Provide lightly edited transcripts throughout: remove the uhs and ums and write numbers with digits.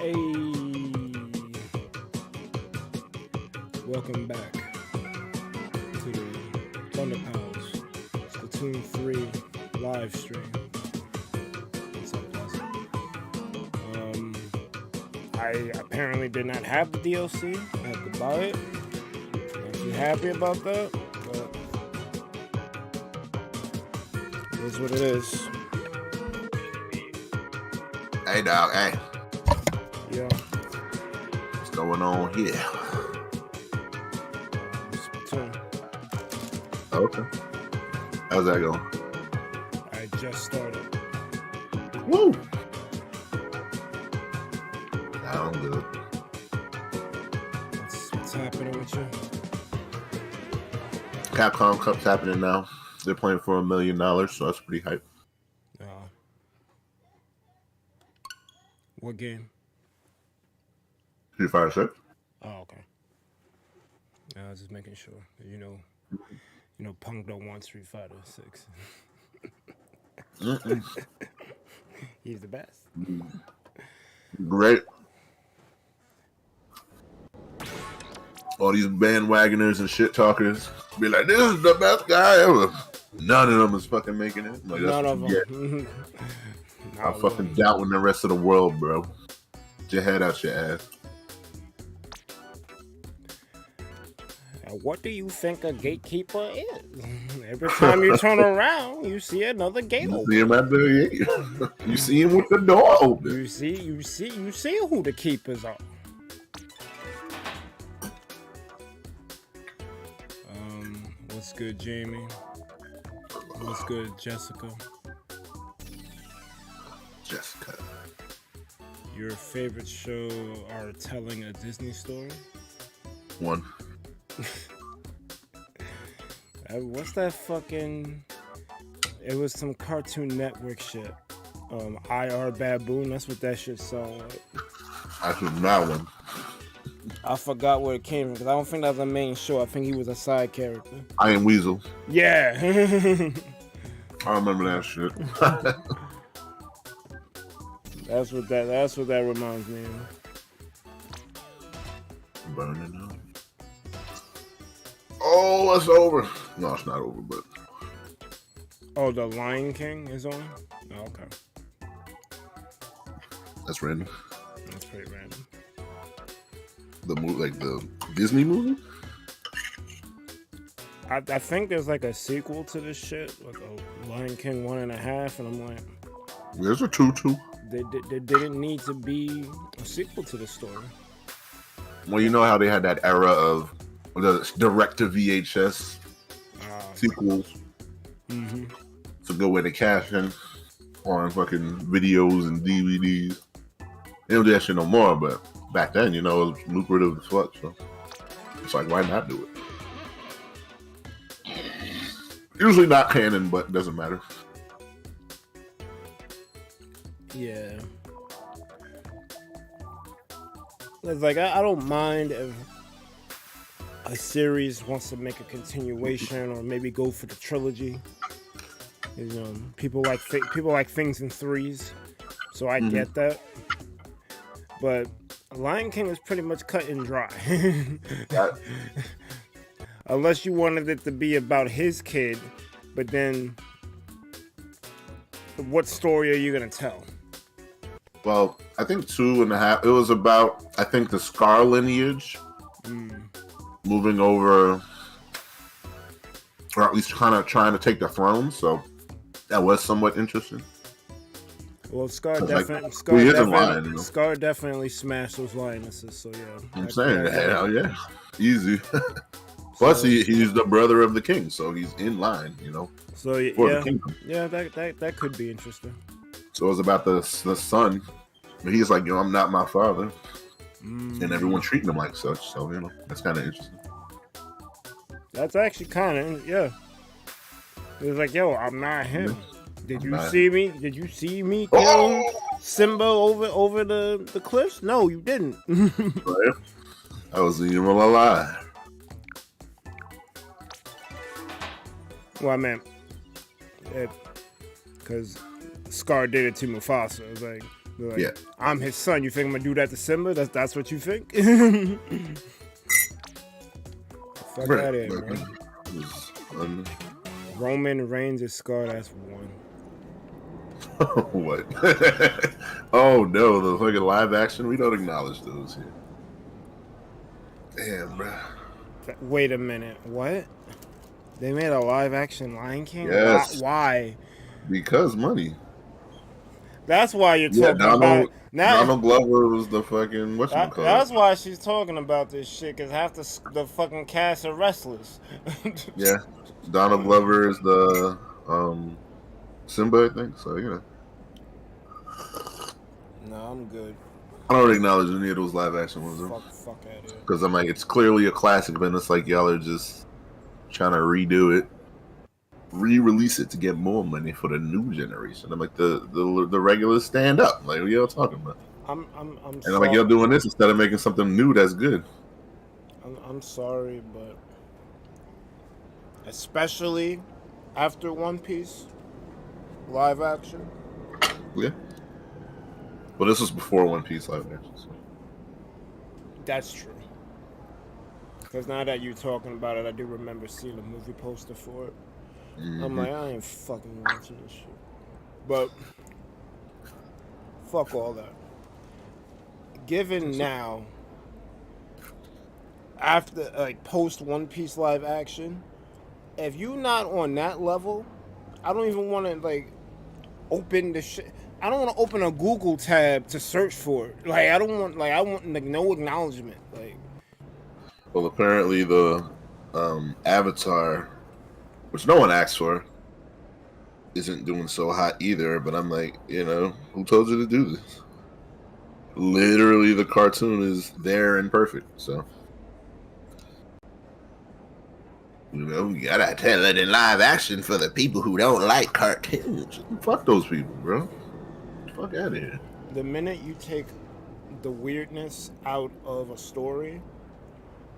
Hey, welcome back to the ThunderPals Splatoon 3 live stream. What's up, guys? I apparently did not have the DLC. I had to buy it. I'm actually happy about that, but it is what it is. Hey, dog. Hey. Yeah. What's going on here? Splatoon. Okay. How's that going? I just started. Woo! Sound good. What's happening with you? Capcom Cup's happening now. They're playing for $1 million, so that's pretty hype. What game? Street Fighter 6. Oh, okay. I was just making sure. You know, Punk don't want Street Fighter 6. He's the best. Great. All these bandwagoners and shit talkers be like, "This is the best guy ever." None of them is fucking making it. Like, None of them. I'm fucking doubting the rest of the world, bro. Get your head out your ass. What do you think a gatekeeper is? Every time you turn around, you see another gate open. See him at the gate. You see him with the door open. You see who the keepers are. What's good, Jamie? What's good, Jessica? Jessica. Your favorite show are telling a Disney story? One. What's that fucking... It was some Cartoon Network shit. IR Baboon, that's what that shit sound like. I should not one. I forgot where it came from, because I don't think that was a main show. I think he was a side character. I Am Weasel. Yeah. I remember that shit. That's what that reminds me of. Burning up. Oh, it's over. No, it's not over, but... Oh, The Lion King is on? Oh, okay. That's random. That's pretty random. The movie, like the Disney movie? I think there's like a sequel to this shit, like a Lion King 1.5, and I'm like... There's a 2-2. There didn't need to be a sequel to the story. Well, you know how they had that era of the direct-to-VHS sequels? Mm-hmm. It's a good way to cash in on fucking videos and DVDs. They don't do that shit no more, but back then, you know, it was lucrative as fuck, so it's like, why not do it? Usually not canon, but it doesn't matter. Yeah. It's like, I don't mind if a series wants to make a continuation or maybe go for the trilogy. You know, people like things in threes, so I get that. But Lion King is pretty much cut and dry. Unless you wanted it to be about his kid, but then what story are you gonna tell? Well, I think 2.5. It was about, I think, the Scar lineage moving over, or at least kind of trying to take the throne. So that was somewhat interesting. Well, Scar definitely smashed those lionesses. So yeah, I'm saying, hell yeah, easy. Plus, he's the brother of the king, so he's in line, you know. So yeah, the kingdom. Yeah, that could be interesting. So it's about the son. He's like, I'm not my father, and everyone treating him like such. So you know, that's kind of interesting. That's actually kind of It was like, yo, I'm not him. Did you see me kill Simba over the cliffs? No, you didn't. Right. I was even alive. Well, I meant, because Scar did it to Mufasa. It was like, Like, Yeah. I'm his son. You think I'm gonna do that to Simba? That's what you think? Fuck Right. out of here, Like, man. it was Roman Reigns is Scar. That's one. what? Oh no, the fucking live action. We don't acknowledge those here. Damn, bro. Wait a minute. What? They made a live action Lion King? Yes. Why? Because money. That's why you're Yeah, talking about now. Donald Glover was the fucking whatchamacallit. That's why she's talking about this shit, because half the fucking cast are wrestlers. Yeah. Donald Glover is the Simba, I think. So, you know. No, I'm good. I don't acknowledge any of those live action ones, though. Fuck out of here. Because I'm like, it's clearly a classic, but it's like y'all are just trying to redo it, re-release it to get more money for the new generation. I'm like, the regulars stand up. Like, what y'all talking about? I'm and I'm like, y'all doing this instead of making something new that's good. I'm sorry, but especially after One Piece live action. Yeah. Well, this was before One Piece live action. So. That's true. Because now that you're talking about it, I do remember seeing a movie poster for it. Mm-hmm. I'm like, I ain't fucking watching this shit. But fuck all that. Given now, after like post One Piece live action, if you not on that level, I don't even want to like open the shit. I don't want to open a Google tab to search for it. Like I want like no acknowledgement. Like, well, apparently the Avatar, which no one asked for, isn't doing so hot either. But I'm like, you know, who told you to do this? Literally, the cartoon is there and perfect. So, you know, you gotta tell it in live action for the people who don't like cartoons. Fuck those people, bro. Fuck out of here. The minute you take the weirdness out of a story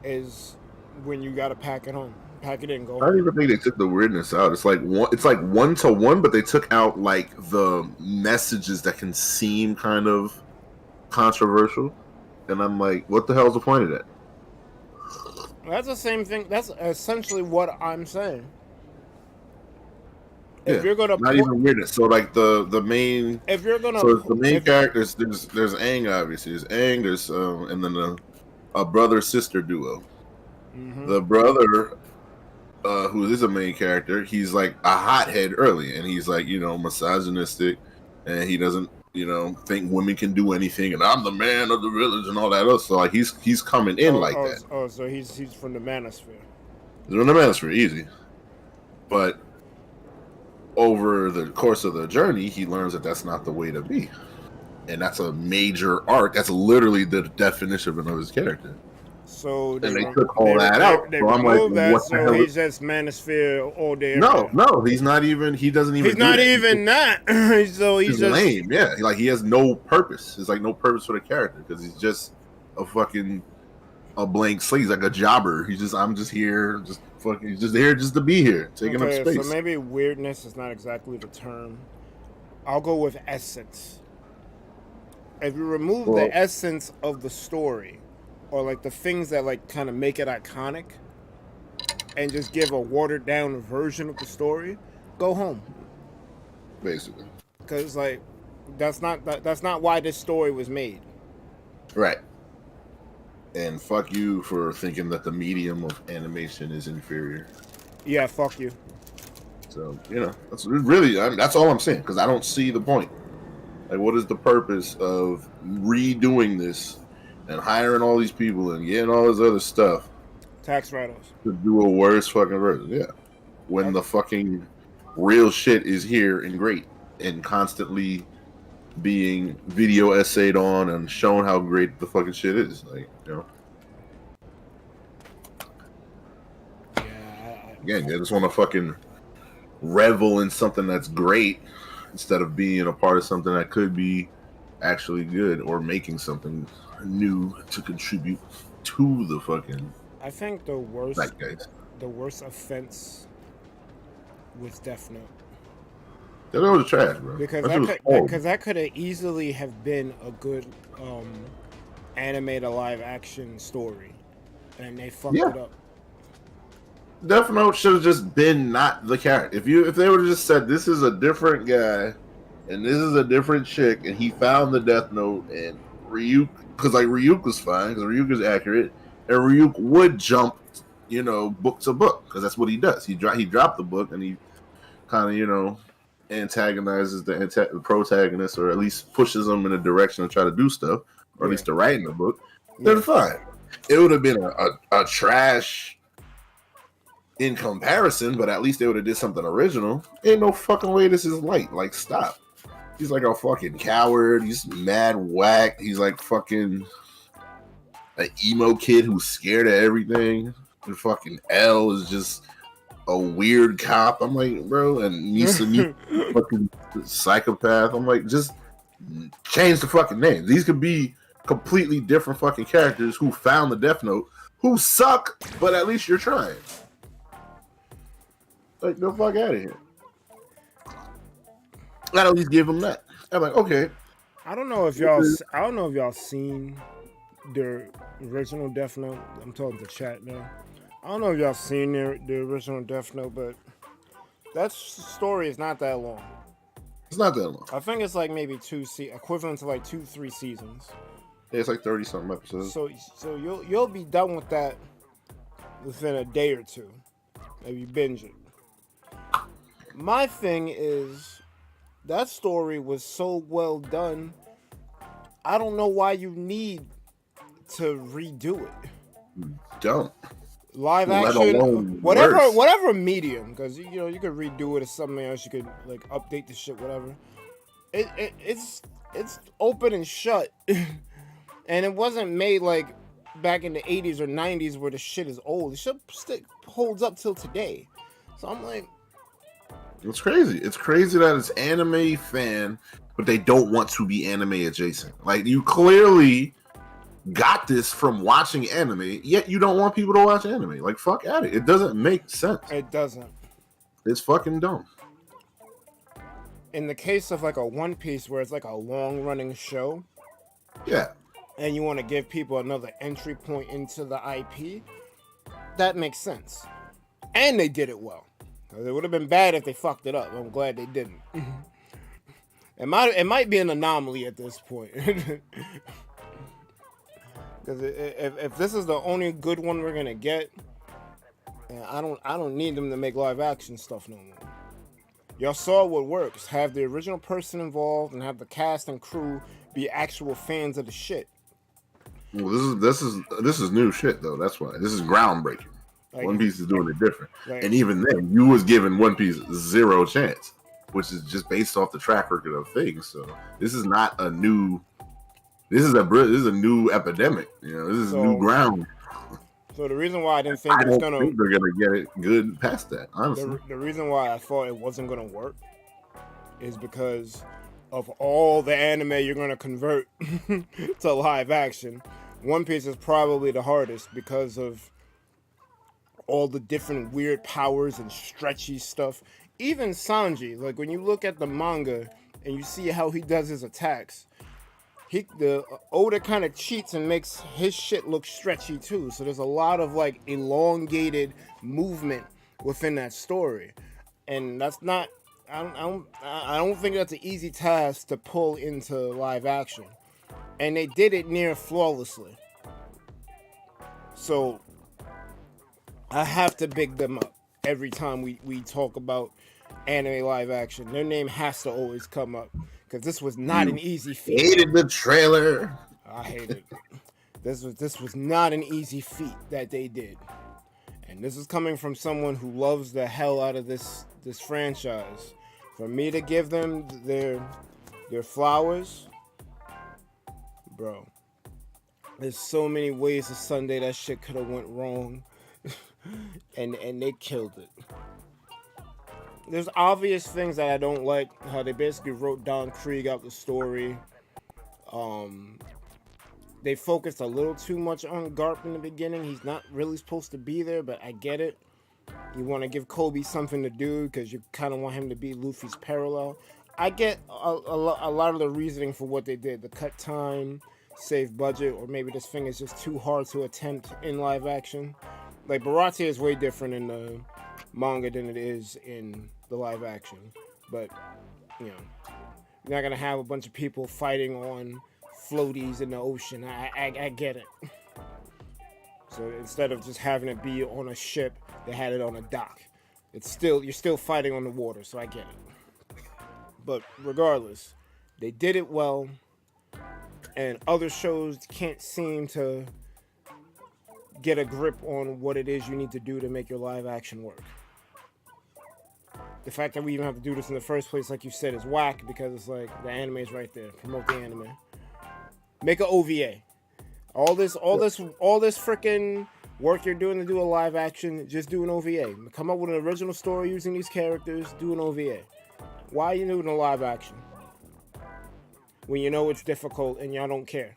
is when you gotta pack it home. Pack it in, go home. I don't even think they took the weirdness out. It's like one to one, but they took out like the messages that can seem kind of controversial. And I'm like, what the hell's the point of that? That's the same thing. That's essentially what I'm saying. Yeah, if you're gonna not even weirdness. So like the main, if you're gonna, so the main characters, there's Aang, obviously. There's Aang. There's and then a brother sister duo. Mm-hmm. The brother, who is a main character, he's like a hothead early, and he's like, you know, misogynistic, and he doesn't, you know, think women can do anything, and I'm the man of the village and all that else. So like he's coming in that. Oh, so he's from the manosphere. He's from the manosphere, easy. But over the course of the journey, he learns that that's not the way to be, and that's a major arc. That's literally the definition of his character. So they took all that out. They so I'm like, that, what so he's just manosphere all day. No, he's not even. He doesn't even. He's not even that. So he's just lame. Yeah, like he has no purpose. There's like no purpose for the character because he's just a blank slate. He's like a jobber. I'm just here, he's just here just to be here, taking up space. So maybe weirdness is not exactly the term. I'll go with essence. If you remove the essence of the story, or like the things that like kind of make it iconic, and just give a watered down version of the story, go home. Basically, because like that's not why this story was made. Right. And fuck you for thinking that the medium of animation is inferior. Yeah, fuck you. So, you know, that's all I'm saying, because I don't see the point. Like, what is the purpose of redoing this and hiring all these people and getting all this other stuff? Tax write-offs. To do a worse fucking version, yeah. When the fucking real shit is here and great and constantly being video essayed on and shown how great the fucking shit is, like, you know. Yeah. Again, they just want to fucking revel in something that's great instead of being a part of something that could be actually good or making something new to contribute to the fucking. I think the worst offense was Death Note. That was trash, bro. Because that could have easily have been a good anime to live action story, and they fucked it up. Death Note should have just been not the character. If they would have just said this is a different guy and this is a different chick and he found the Death Note and Ryuk, because like Ryuk was fine because Ryuk is accurate and Ryuk would jump, book to book because that's what he does. He dropped the book and he kind of antagonizes the protagonist or at least pushes them in a direction to try to do stuff or at least to write in the book. Then fine. It would have been a trash in comparison, but at least they would have did something original. Ain't no fucking way this is light. Like, stop. He's like a fucking coward. He's mad whack. He's like fucking an emo kid who's scared of everything. And fucking L is just a weird cop. I'm like, bro, and Misa fucking psychopath. I'm like, just change the fucking names. These could be completely different fucking characters who found the Death Note, who suck, but at least you're trying. Like, the fuck out of here. I'd at least give them that. I'm like, okay. I don't know if y'all seen the original Death Note. I'm talking to chat now. I don't know if y'all seen the original Death Note, but that story is not that long. It's not that long. I think it's like maybe equivalent to like 2-3 seasons. Yeah, it's like 30-something episodes. So you'll be done with that within a day or two. Maybe binge it. My thing is, that story was so well done, I don't know why you need to redo it. Don't. Live action, whatever medium, because you could redo it as something else. You could like update the shit, whatever. It's open and shut, and it wasn't made like back in the 80s or 90s where the shit is old. The shit holds up till today. So I'm like, it's crazy. It's crazy that it's anime fan, but they don't want to be anime adjacent. Like, you clearly got this from watching anime, yet you don't want people to watch anime. Like, fuck at it. It doesn't make sense. It doesn't. It's fucking dumb. In the case of like a One Piece where it's like a long running show, yeah, and you want to give people another entry point into the IP, that makes sense. And they did it well. It would have been bad if they fucked it up. I'm glad they didn't. It might be an anomaly at this point. Because if this is the only good one we're gonna get, I don't need them to make live action stuff no more. Y'all saw what works. Have the original person involved and have the cast and crew be actual fans of the shit. Well, this is new shit though. That's why this is groundbreaking. Like, One Piece is doing it different, and even then, you was giving One Piece zero chance, which is just based off the track record of things. So this is not a new. This is a new epidemic. This is new ground. So the reason why I didn't think it was gonna, think they're gonna get it good past that. Honestly, the reason why I thought it wasn't gonna work is because of all the anime you're gonna convert to live action. One Piece is probably the hardest because of all the different weird powers and stretchy stuff. Even Sanji, like when you look at the manga and you see how he does his attacks, the Oda kind of cheats and makes his shit look stretchy too. So there's a lot of like elongated movement within that story, and that's not. I don't think that's an easy task to pull into live action, and they did it near flawlessly. So I have to big them up every time we talk about anime live action. Their name has to always come up because this was not an easy feat. Hated the trailer. I hate it. This was not an easy feat that they did, and this is coming from someone who loves the hell out of this franchise. For me to give them their flowers, bro. There's so many ways a Sunday that shit could have went wrong. and they killed it. There's obvious things that I don't like. How they basically wrote Don Krieg out the story. They focused a little too much on Garp in the beginning. He's not really supposed to be there, but I get it. You want to give Kobe something to do because you kind of want him to be Luffy's parallel. I get a lot of the reasoning for what they did. The cut time, save budget, or maybe this thing is just too hard to attempt in live action. Like, Baratie is way different in the manga than it is in the live action. But, you know, you're not going to have a bunch of people fighting on floaties in the ocean. I get it. So instead of just having it be on a ship, they had it on a dock. You're still fighting on the water, so I get it. But regardless, they did it well, and other shows can't seem to get a grip on what it is you need to do to make your live action work. The fact that we even have to do this in the first place, like you said, is whack because it's like the anime is right there. Promote the anime. Make an OVA. All this freaking work you're doing to do a live action, just do an OVA. Come up with an original story using these characters, do an OVA. Why are you doing a live action? When you know it's difficult and y'all don't care.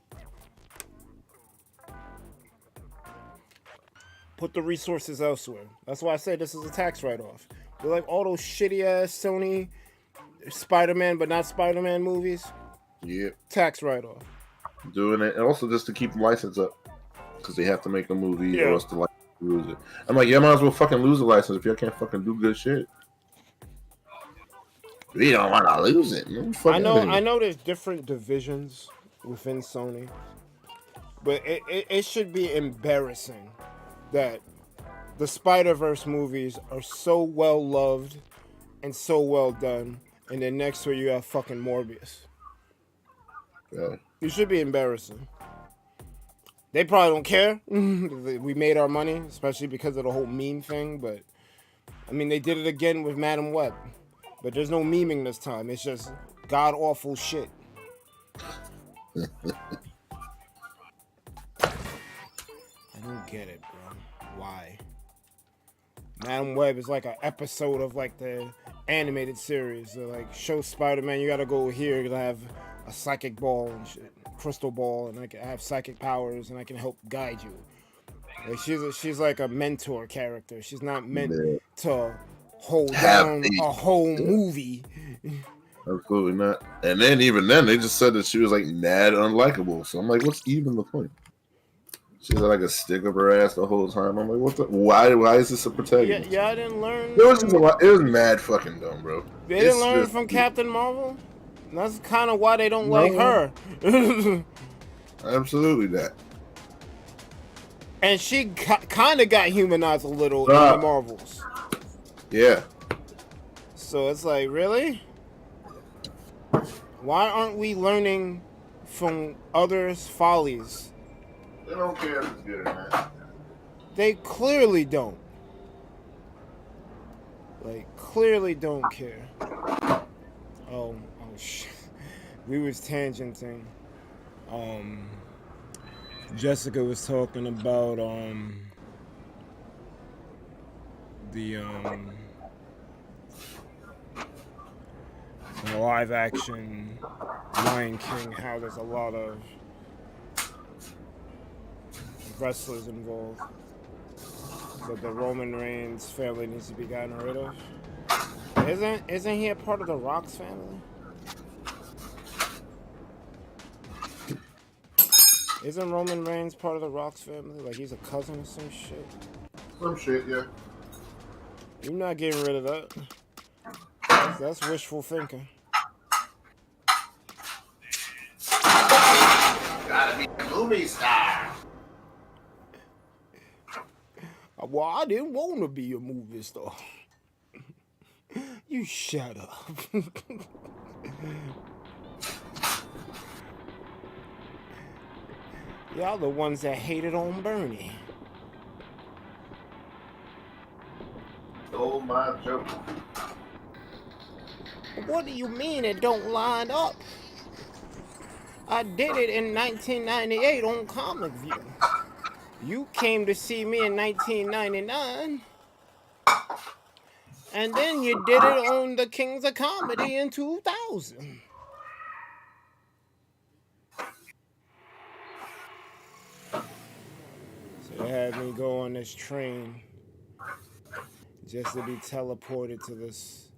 Put the resources elsewhere. That's why I say this is a tax write-off. They're like all those shitty-ass Sony Spider-Man but not Spider-Man movies. Yep. Tax write-off. Doing it, and also just to keep the license up. Because they have to make a movie or else the license lose it. I'm like, might as well fucking lose the license if y'all can't fucking do good shit. We don't want to lose it. I know there's different divisions within Sony. But it should be embarrassing that the Spider-Verse movies are so well loved and so well done, and then next to it you have fucking Morbius. Yeah. It should be embarrassing. They probably don't care. We made our money, especially because of the whole meme thing, but I mean, they did it again with Madam Web. But there's no memeing this time. It's just god-awful shit. I don't get it, bro. Why? Madam Web is like an episode of like the animated series. They're like, show Spider-Man, you gotta go here, you're gonna have a psychic ball and shit, crystal ball, and I have psychic powers and I can help guide you. Like she's like a mentor character. She's not meant to hold down a whole movie. Absolutely not. And then even then, they just said that she was like mad unlikable. So I'm like, what's even the point? She had like a stick up her ass the whole time. I'm like, what the? Why is this a protagonist? Yeah, I didn't learn. It was just a lot. It was mad fucking dumb, bro. They didn't learn from Captain Marvel. That's kind of why they don't like her. Absolutely not. And she kind of got humanized a little in the Marvels. Yeah. So it's like, really? Why aren't we learning from others' follies? They don't care if it's good or not. They clearly don't. Like, clearly don't care. Oh shit. We was tangenting. Jessica was talking about the live action Lion King, how there's a lot of wrestlers involved. So the Roman Reigns family needs to be gotten rid of. Isn't he a part of the Rock's family? Isn't Roman Reigns part of the Rock's family? Like he's a cousin or some shit? Some shit, yeah. You're not getting rid of that. That's wishful thinking. Gotta be a movie star. Well, I didn't want to be a movie star. You shut up. Y'all the ones that hated on Bernie. Stole my joke. What do you mean it don't line up? I did it in 1998 on Comic View. You came to see me in 1999. And then you did it on the Kings of Comedy in 2000. So they had me go on this train just to be teleported to this.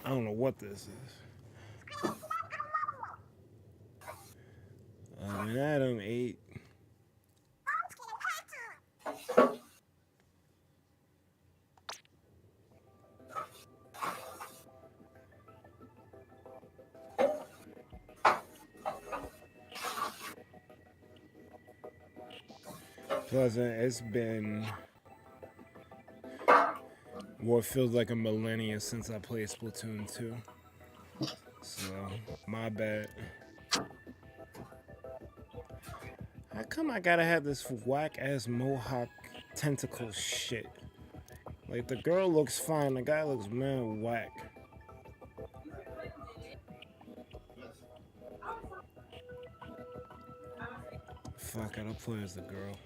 I don't know what this is. And Adam 8. Plus, it's been what feels like a millennia since I played Splatoon 2. So, my bad. How come I gotta have this whack-ass mohawk tentacle shit? Like, the girl looks fine, the guy looks mad whack. Fuck it, I'll play as the girl.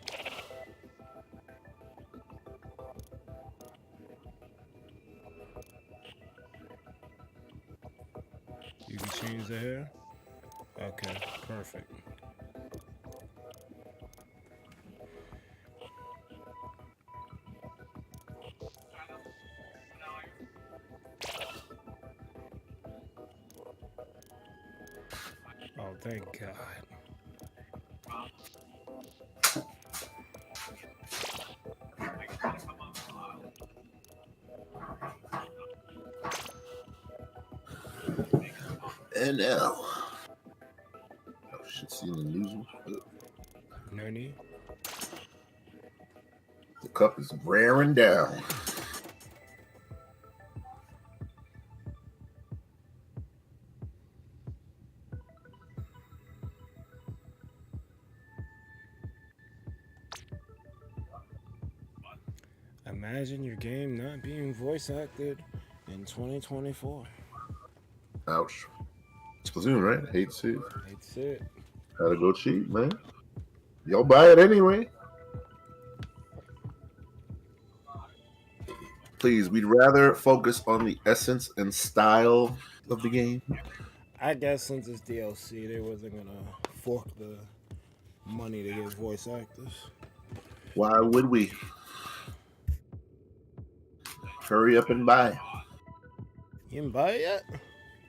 You can change the hair? Okay, perfect. Oh, thank God. And now, oh shit, seeing the news. No need. The cup is wearing down. Imagine your game not being voice acted in 2024. Ouch. Splatoon, right? Hate to see it. Hate to see it. Gotta go cheap, man. Y'all buy it anyway. Please, we'd rather focus on the essence and style of the game. I guess since it's DLC, they wasn't gonna fork the money to get voice actors. Why would we? Hurry up and buy. You didn't buy it yet?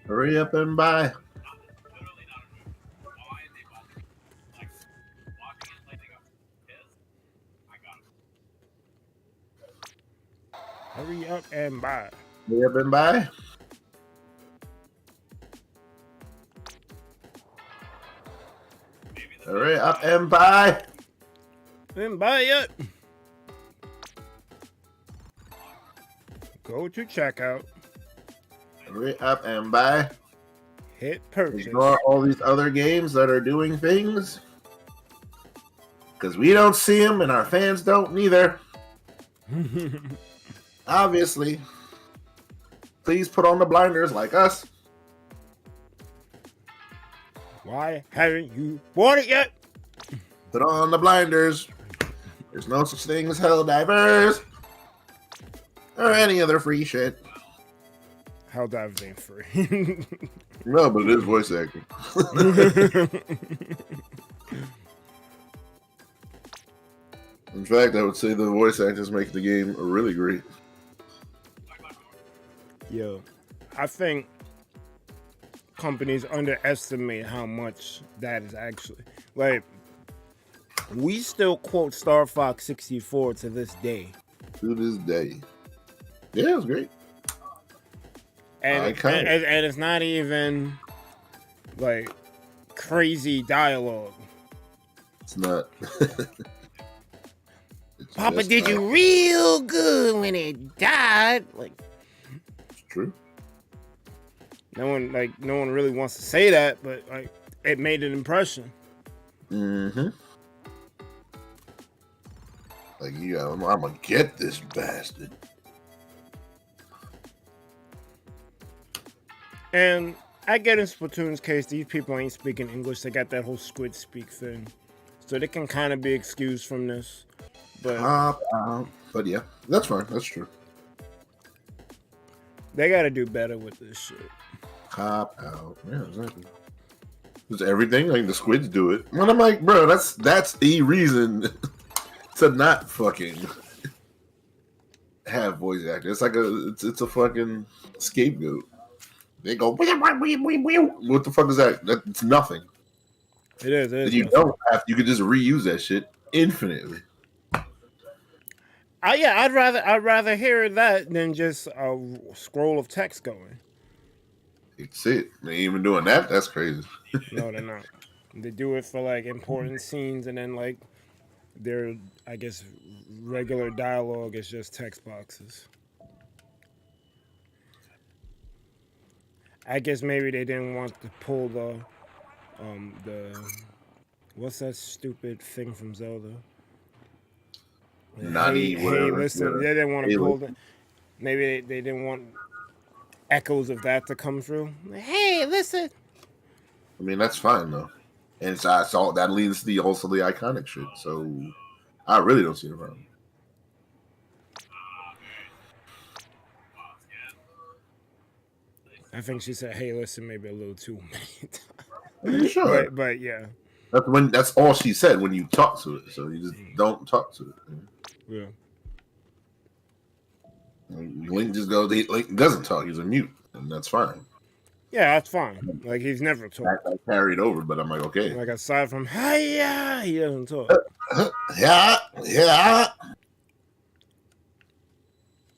Hurry up and buy. Hurry up and buy. Hurry up and buy. Hurry up and buy. Didn't buy it yet. Go to checkout. Hurry up and buy. Hit purchase. Ignore all these other games that are doing things. Because we don't see them and our fans don't neither. Obviously. Please put on the blinders like us. Why haven't you bought it yet? Put on the blinders. There's no such thing as Helldivers. Or any other free shit. Helldivers ain't free. No, but it is voice acting. In fact, I would say the voice actors make the game really great. Yo, I think companies underestimate how much that is actually. Like, we still quote Star Fox 64 to this day. To this day. Yeah, it was great. And it's not even like crazy dialogue. It's not. Papa did you real good when it died. Like, it's true. No one really wants to say that, but like it made an impression. Mm-hmm. Like, yeah, I'm gonna get this bastard. And I get in Splatoon's case, these people ain't speaking English. They got that whole squid speak thing. So they can kind of be excused from this. But yeah, that's fine. That's true. They got to do better with this shit. Cop out. Yeah, exactly. It's everything. Like, the squids do it. And I'm like, bro, that's the reason to not fucking. have voice acting. It's like it's a fucking scapegoat. They go, what the fuck is that? It's nothing. It is. It is you nothing. don't have. You could just reuse that shit infinitely. Yeah, I'd rather hear that than just a scroll of text going. That's it. They ain't even doing that. That's crazy. No, they're not. They do it for like important scenes, and then like their, I guess, regular dialogue is just text boxes. I guess maybe they didn't want to pull the what's that stupid thing from Zelda? Nani, hey, whatever. listen, they didn't want to pull the. Maybe they didn't want echoes of that to come through. Hey, listen. I mean, that's fine though, and it's all that leads to also the iconic shit. So I really don't see the problem. I think she said, "Hey, listen," maybe a little too many times. I mean, sure, but yeah, that's all she said when you talk to it. So you just don't talk to it. Yeah. Link just goes. Link doesn't talk. He's a mute, and that's fine. Yeah, that's fine. Like he's never talked. I carried over, but I'm like, okay. Like aside from hiya, he doesn't talk. Yeah.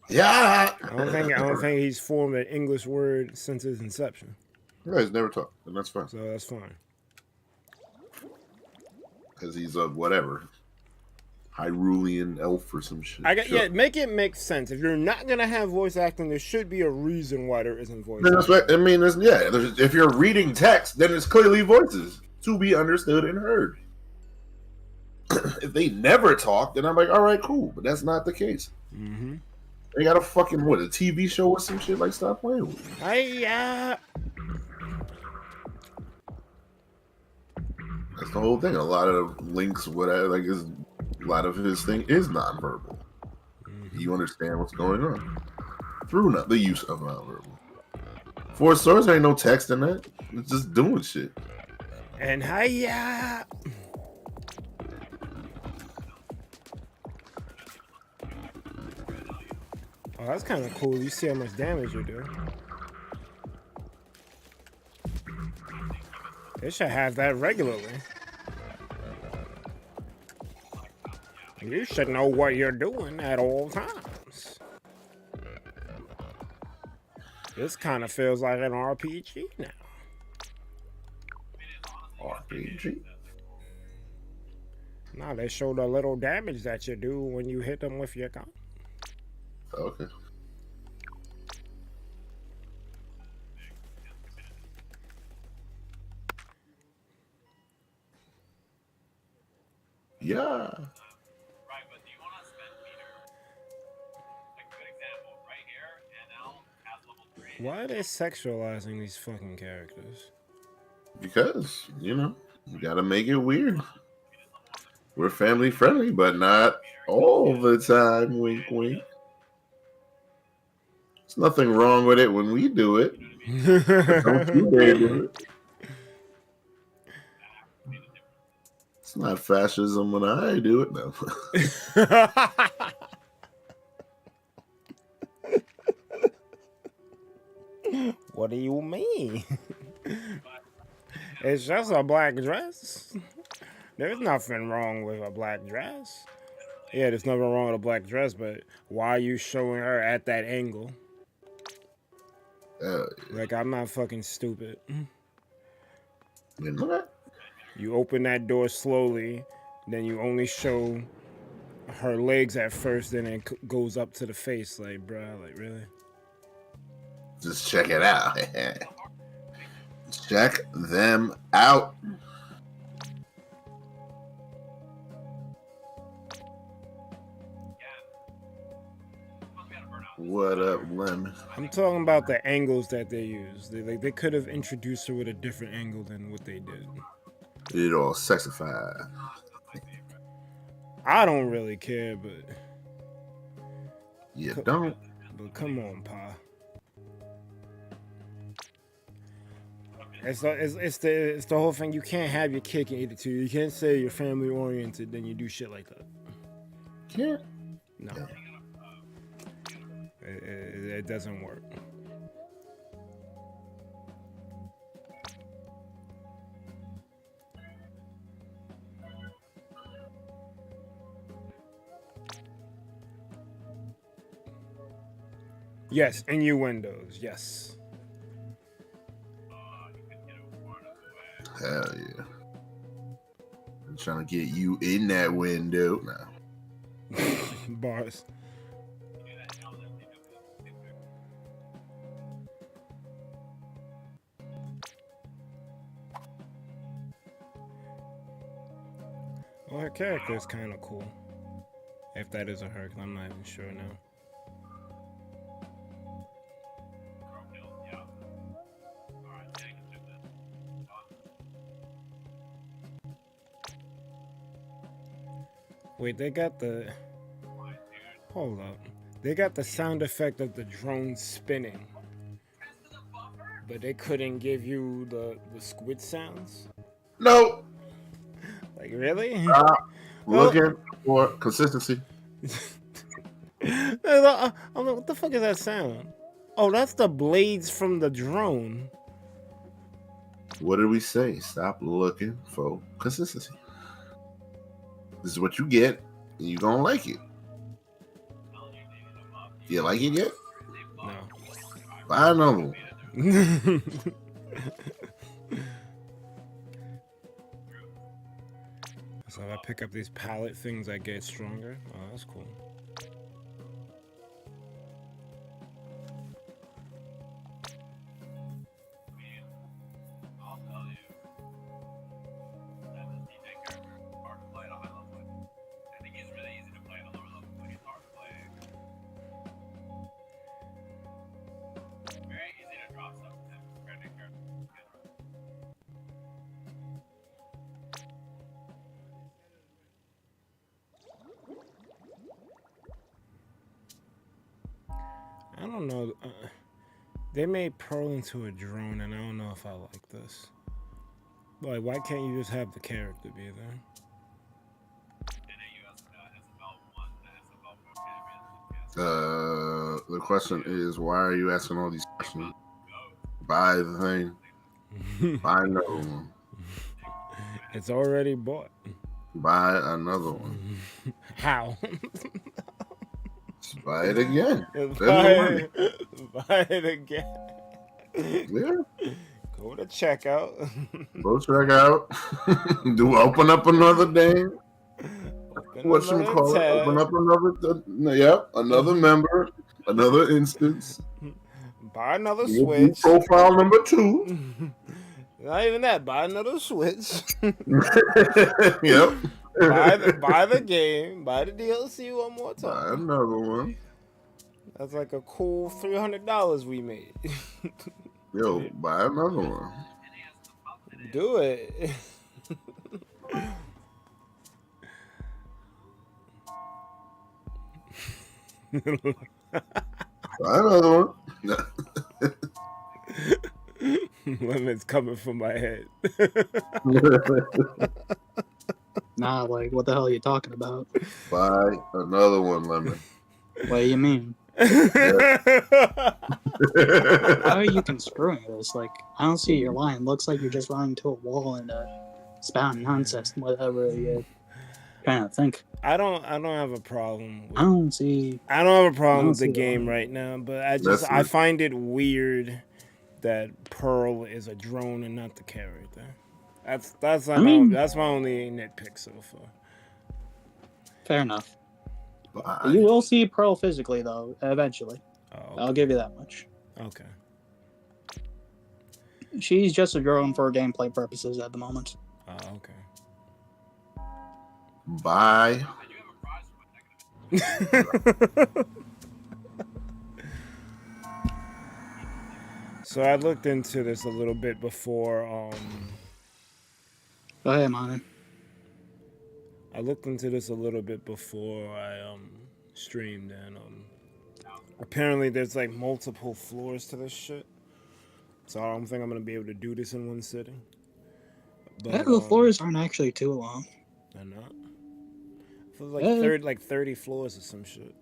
I don't think he's formed an English word since his inception. Yeah, he's never talked, and that's fine. So that's fine. Because he's a whatever Hyrulean elf or some shit. Yeah, make it make sense. If you're not gonna have voice acting, there should be a reason why there isn't voice acting. What, I mean, if you're reading text, then it's clearly voices to be understood and heard. If they never talk, then I'm like, all right, cool. But that's not the case. Mm-hmm. They got a fucking a TV show or some shit. Like, stop playing with me. Hiya. That's the whole thing. A lot of Link's whatever, like, a lot of his thing is nonverbal. Mm-hmm. You understand what's going on through the use of nonverbal. For Swords, there ain't no text in that. It's just doing shit. And hiya. Oh, that's kind of cool. You see how much damage you do. They should have that regularly. You should know what you're doing at all times. This kind of feels like an RPG now. RPG? No, they show the little damage that you do when you hit them with your gun. Okay. Yeah. Why are they sexualizing these fucking characters? Because, you gotta make it weird. We're family friendly, but not all the time. Wink, wink. There's nothing wrong with it when we do it. Don't you dare do it. It's not fascism when I do it, no. What do you mean? It's just a black dress. There's nothing wrong with a black dress. Yeah, there's nothing wrong with a black dress, but why are you showing her at that angle? Like, I'm not fucking stupid. You open that door slowly, then you only show her legs at first, then it goes up to the face. Like, bruh, like, really? Just check it out. Check them out. What up, Lemon? I'm talking about the angles that they use. They could have introduced her with a different angle than what they did. It all sexified. I don't really care, but you don't. But come on, Pa. It's the whole thing. You can't have your cake and eat it too. You can't say you're family oriented, then you do shit like that. Can't. No. It doesn't work. Yes, innuendos. Yes. Hell yeah. I'm trying to get you in that window now. Bars. Well, her character is kind of cool. If that isn't her, because I'm not even sure now. Wait, they got the... Hold up. They got the sound effect of the drone spinning. But they couldn't give you the squid sounds? No. Like, really? Looking for consistency. I'm like, what the fuck is that sound? Oh, that's the blades from the drone. What did we say? Stop looking for consistency. This is what you get, and you're gonna like it. You like it yet? No. Buy another one. So if I pick up these pallet things, I get stronger. Oh, that's cool. I don't know. They made Pearl into a drone, and I don't know if I like this. Like, why can't you just have the character be there? The question is, why are you asking all these questions? Buy the thing. Buy another one. It's already bought. Buy another one. How? Just buy it again. Buy it again. Yeah. Go to checkout. Go check out. Open up another day. What should we call it? Open up another member, another instance. Buy another Switch. Profile number 2. Not even that. Buy another Switch. Yep. Buy the game. Buy the DLC one more time. Buy another one. That's like a cool $300 we made. Yo, buy another one. Do it. Buy another one. Lemon's coming from my head. Nah, like, what the hell are you talking about? Buy another one, Lemon. What do you mean? How are you construing this? Like, I don't see your line. Looks like you're just running to a wall and spouting nonsense, whatever you're trying to think. I don't have a problem with, I don't have a problem with the game right now, but I find it weird that Pearl is a drone and not the character. That's my only nitpick so far. Fair enough. You will see Pearl physically though, eventually. Oh, okay. I'll give you that much. Okay. She's just a drone for gameplay purposes at the moment. Oh, okay. Bye. So I looked into this a little bit before. Go ahead, man. I looked into this a little bit before I streamed, and apparently there's like multiple floors to this shit. So I don't think I'm gonna be able to do this in one sitting. But The floors aren't actually too long. They're not. It was like 30 floors or some shit.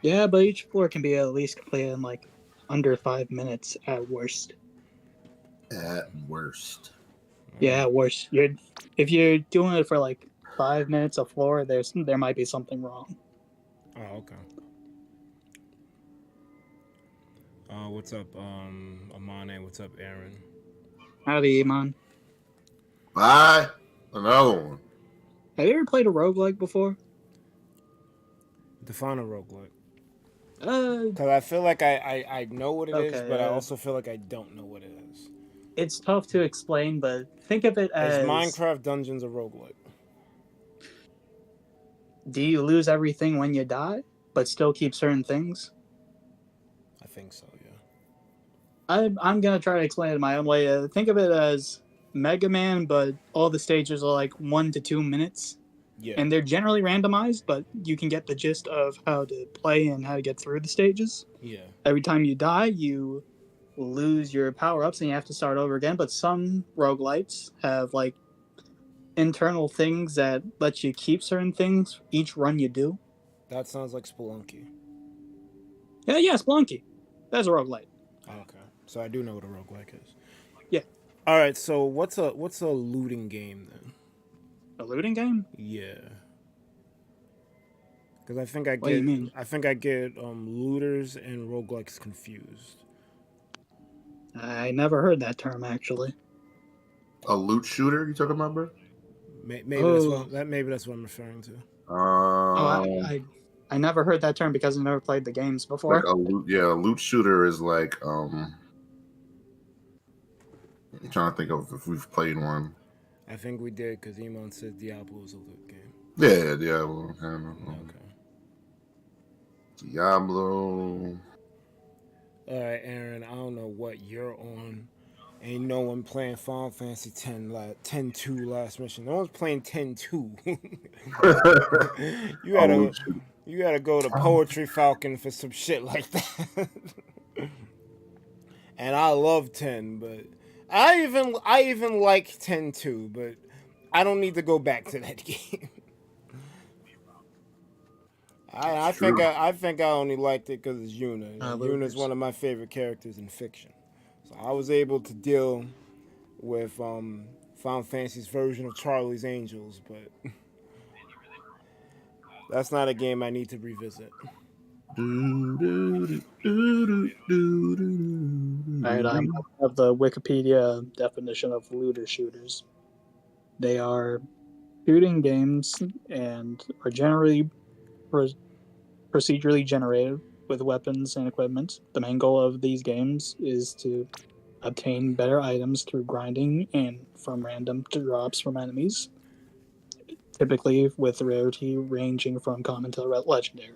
Yeah, but each floor can be at least completed in like under 5 minutes at worst. At worst. Yeah, at worst. If you're doing it for like 5 minutes a floor, there might be something wrong. Oh, okay. What's up, Amane? What's up, Aaron? Howdy, Iman. Bye. Another one. Have you ever played a roguelike before? Define a roguelike. Uh, Because I feel like I know what it is, Okay, but I also feel like I don't know what it is. it's tough to explain, but think of it as... Is Minecraft Dungeons a roguelike? Do you lose everything when you die, but still keep certain things? I think so, yeah. I'm gonna try to explain it my own way. Think of it as Mega Man, but all the stages are like 1 to 2 minutes. Yeah. And they're generally randomized, but you can get the gist of how to play and how to get through the stages. Yeah. Every time you die, you lose your power-ups and you have to start over again. But some roguelites have like internal things that let you keep certain things each run you do. That sounds like Spelunky. Yeah, Splunky. That's a roguelite. Okay. So I do know what a roguelike is. Yeah. All right, so what's a looting game then? A looting game? Yeah. Because I think I What do you get mean? I think I get looters and roguelikes confused. I never heard that term actually. A loot shooter? You talking about, bro? Maybe Oh. that's what I'm referring to. I never heard that term because I never played the games before. Like a loot shooter is like I'm trying to think of if we've played one. I think we did because Iman said Diablo was a loot game. Yeah, Diablo. Okay. Diablo. All right, Aaron. I don't know what you're on. Ain't no one playing Final Fantasy 10-2 last mission. No one's playing 10-2. You gotta go to Poetry Falcon for some shit like that. And I love 10, but I even like 10-2, but I don't need to go back to that game. I think I only liked it because it's Yuna. Yuna's one of my favorite characters in fiction. So I was able to deal with Final Fantasy's version of Charlie's Angels, but that's not a game I need to revisit. Alright, I have the Wikipedia definition of looter shooters. They are shooting games and are generally procedurally generated with weapons and equipment. The main goal of these games is to obtain better items through grinding and from random drops from enemies, typically with rarity ranging from common to legendary.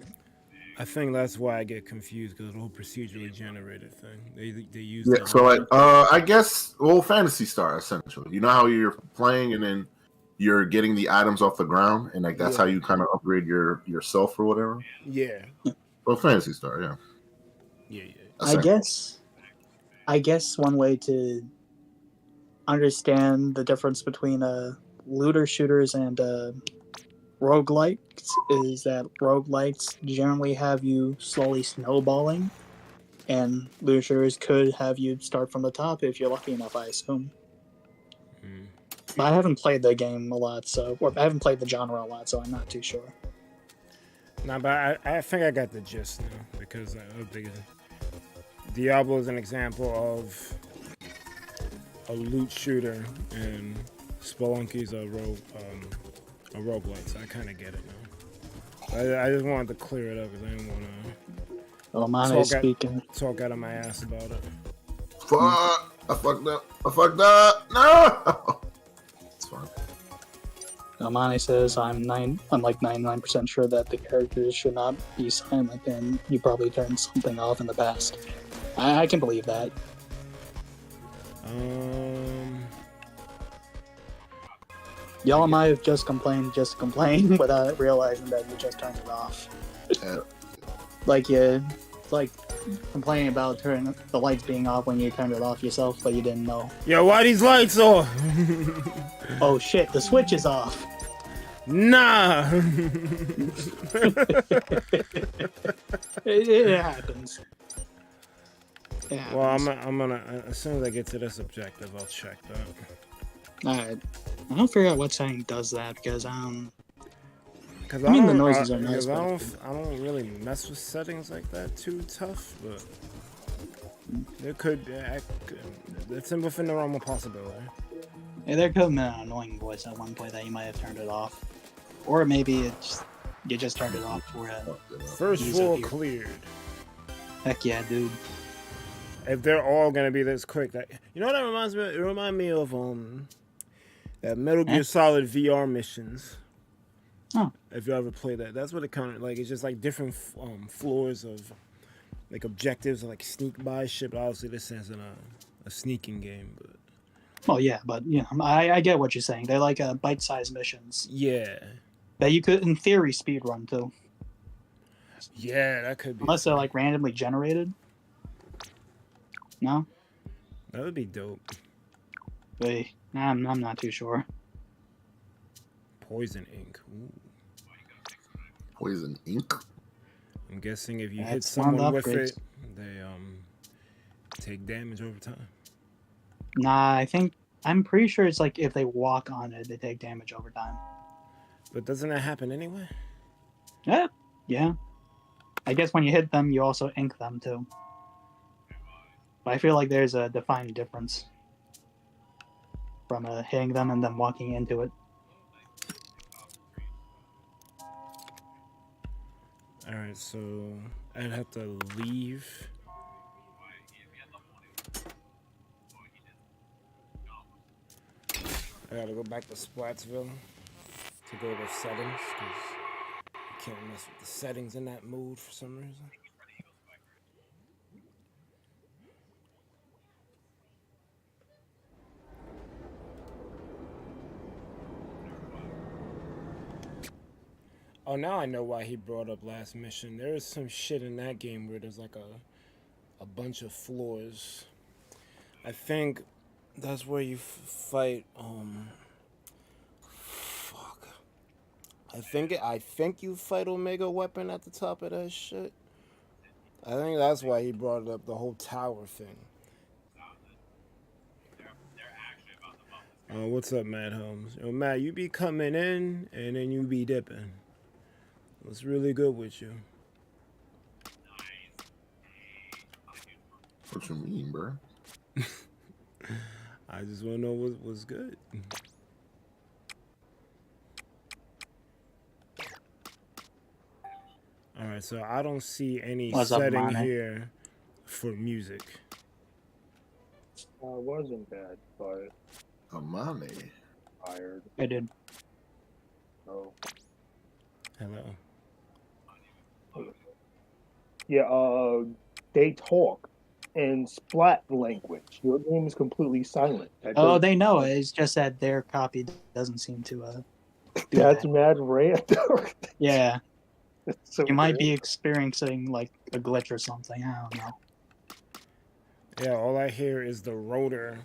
I think that's why I get confused because the whole procedurally generated thing. They use Yeah, so like I guess Phantasy Star essentially. You know how you're playing and then you're getting the items off the ground and like that's how you kind of upgrade yourself or whatever. Yeah. Well, Phantasy Star, yeah. Yeah. I guess one way to understand the difference between looter shooters and roguelikes is that roguelikes generally have you slowly snowballing, and looter shooters could have you start from the top if you're lucky enough, I assume. But I haven't played the game a lot, or I haven't played the genre a lot, so I'm not too sure. Nah, but I think I got the gist now because Diablo is an example of a loot shooter and Spelunky's a roguelike, so I kind of get it now. I just wanted to clear it up because I didn't want to talk out of my ass about it. Fuck! I fucked up! No! It's fine. Amane says, I'm like 99% sure that the characters should not be silent, and you probably turned something off in the past. I can believe that. Y'all might have just complained without realizing that you just turned it off. Like complaining about turning the lights being off when you turned it off yourself, but you didn't know. Yo, why these lights off? Oh shit, the switch is off. Nah. It happens. It Well, happens. I'm gonna as soon as I get to this objective, I'll check that. Alright. I don't figure out what setting does that because Because I mean, the noises are nice, because I but don't really mess with settings like that too tough, but it could be. It's within the realm of possibility. yeah, there could have been an annoying voice at one point that you might have turned it off, or maybe you just turned it off for First ease floor of use. cleared. Heck yeah, dude. If they're all gonna be this quick, you know what that reminds me of? It reminds me of that Metal Gear Solid VR missions. Oh. If you ever play that, that's what it kind of like. It's just like different floors of like objectives, like sneak by shit. But obviously, this isn't a sneaking game. But Well, yeah, but you know, I get what you're saying. They're like bite-sized missions yeah, that you could, in theory, speedrun too. yeah, that could be. Unless they're like randomly generated. No. That would be dope. Wait, I'm not too sure. Poison ink. Ooh. Poison ink. I'm guessing if you hit That's one of the someone with upgrades. it, they take damage over time. Nah, I'm pretty sure it's like if they walk on it, they take damage over time. But doesn't that happen anyway? Yeah. I guess when you hit them, you also ink them too. But I feel like there's a defined difference from hitting them and then walking into it. Alright, so I'd have to leave. I gotta go back to Splatsville to go to settings because I can't mess with the settings in that mode for some reason. Oh, now I know why he brought up last mission. There is some shit in that game where there's like a bunch of floors. I think that's where you fight. Fuck. I think you fight Omega Weapon at the top of that shit. I think that's why he brought up the whole tower thing. What's up, Matt Holmes? Yo, Matt, you be coming in and then you be dipping. What's really good with you? What you mean, bro? I just want to know what's good. All right, so I don't see any setting here for music. It wasn't bad, but Amane. tired. I did. So Hello. yeah, they talk in splat language. Your game is completely silent. Oh, they know it. It's just that their copy doesn't seem to. That's mad random. Yeah. So You might be experiencing like a glitch or something. I don't know. Yeah, all I hear is the rotor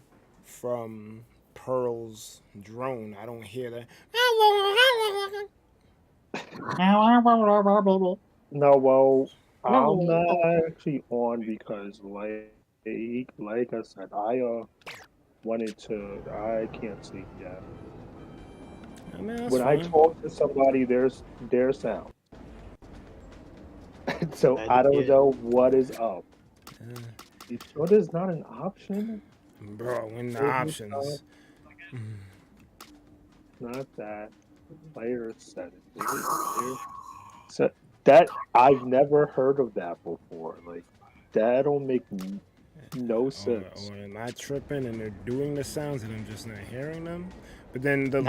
from Pearl's drone. I don't hear that. No, well, I'm not actually on because, like I said, I wanted to. I can't sleep yet. I mean, When I talk to somebody, there's their sound. So I don't know what is up. You sure there's not an option? Bro, when the options. Not that. Player settings. So that I've never heard of that before. Like that don't make no sense. Or am I tripping and they're doing the sounds and I'm just not hearing them? But then the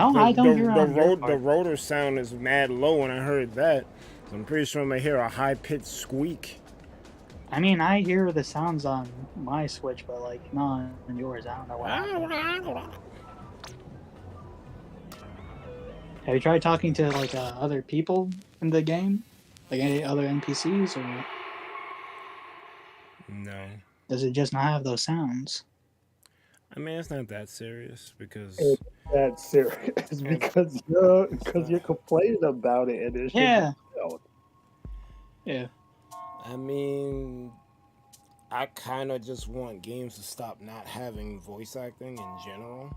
rotor sound is mad low when I heard that. So I'm pretty sure I'm gonna hear a high pitched squeak. I mean, I hear the sounds on my Switch, but like not on yours. I don't know what happened. Have you tried talking to like other people in the game, like any other NPCs, or no? Does it just not have those sounds? I mean, it's not that serious because that serious because you're complaining about it and it should Yeah. be felt. Yeah. I mean, I kind of just want games to stop not having voice acting in general.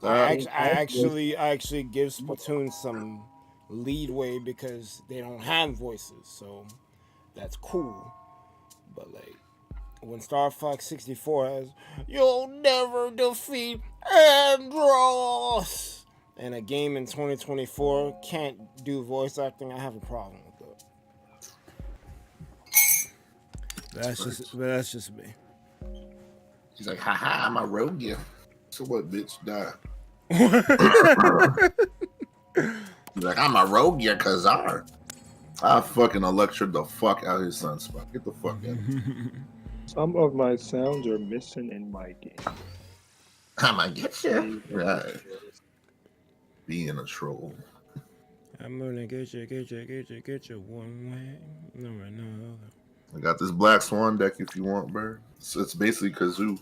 I actually give Splatoon some leadway because they don't have voices, so that's cool. But like when Star Fox 64 has "You'll never defeat Andros," and a game in 2024 can't do voice acting, I have a problem with that. That's just me. He's like, haha, I'm a rogue. So what, bitch? Die. He's like, I'm a rogue, Kazar. I fucking lectured the fuck out of his sunspot. Get the fuck out of here. Some of my sounds are missing in my game. I'ma get you. Right. Being a troll. I'm gonna get you one way, no another. I got this Black Swan deck if you want, Bird. So it's basically Kazoo.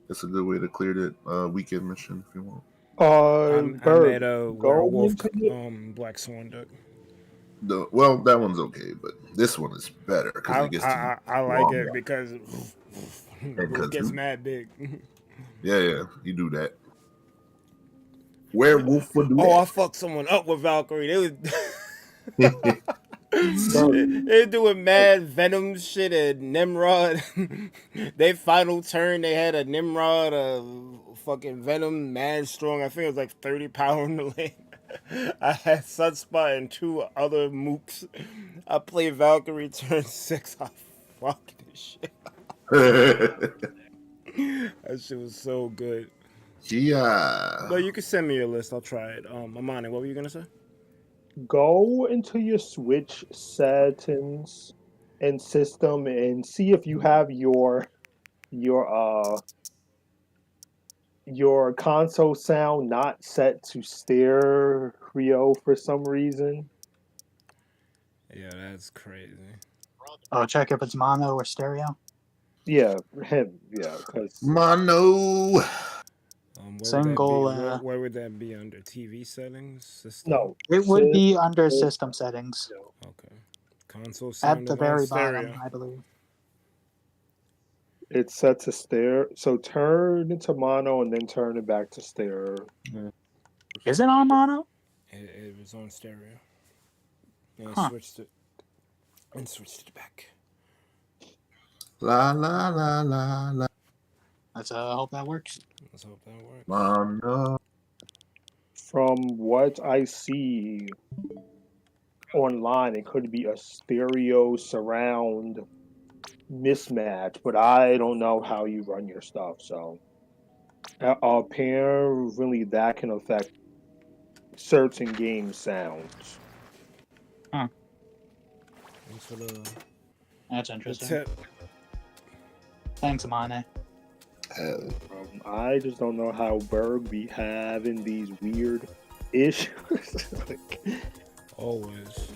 It's a good way to clear that weekend mission if you want. I Bird, made a go werewolf into Black Swan deck. Well, that one's okay, but this one is better because it gets to I like it because it gets Kazoo. mad big. Yeah, you do that. Werewolf would do that. I fucked someone up with Valkyrie. They were doing mad Venom shit at Nimrod. They final turn, they had a Nimrod, fucking Venom, mad strong. I think it was like 30 power in the lane. I had Sunspot and 2 other mooks. I played Valkyrie turn 6. I fucked this shit. That shit was so good. Yeah. No, you can send me your list. I'll try it. Amane, what were you gonna say? go into your Switch settings and system and see if you have your console sound not set to stereo for some reason. Yeah, that's crazy. Oh, check if it's mono or stereo. Yeah, him. Yeah, because Mono. Where would that be under TV settings? System? no, It would be under system settings. Okay. Console sound At the very bottom, I believe. It's set to stereo. So turn it to mono and then turn it back to stereo. Is it on mono? It was on stereo. And switched it. And switched it back. La la la la la. Let's hope that works. Let's hope that works. Mono. From what I see online, it could be a stereo surround mismatch, but I don't know how you run your stuff. So apparently that can affect certain game sounds. Huh. Thanks for the That's interesting. tip. Thanks, Amane. I just don't know how Berg be having these weird issues. Like, Always.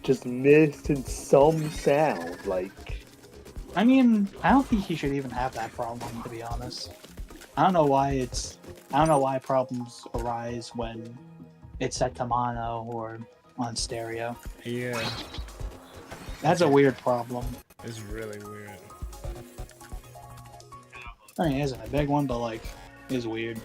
just missing some sound. Like, I mean, I don't think he should even have that problem, to be honest. I don't know why problems arise when it's set to mono or on stereo. Yeah. That's a weird problem. It's really weird. I mean, it isn't a big one, but like, it's weird.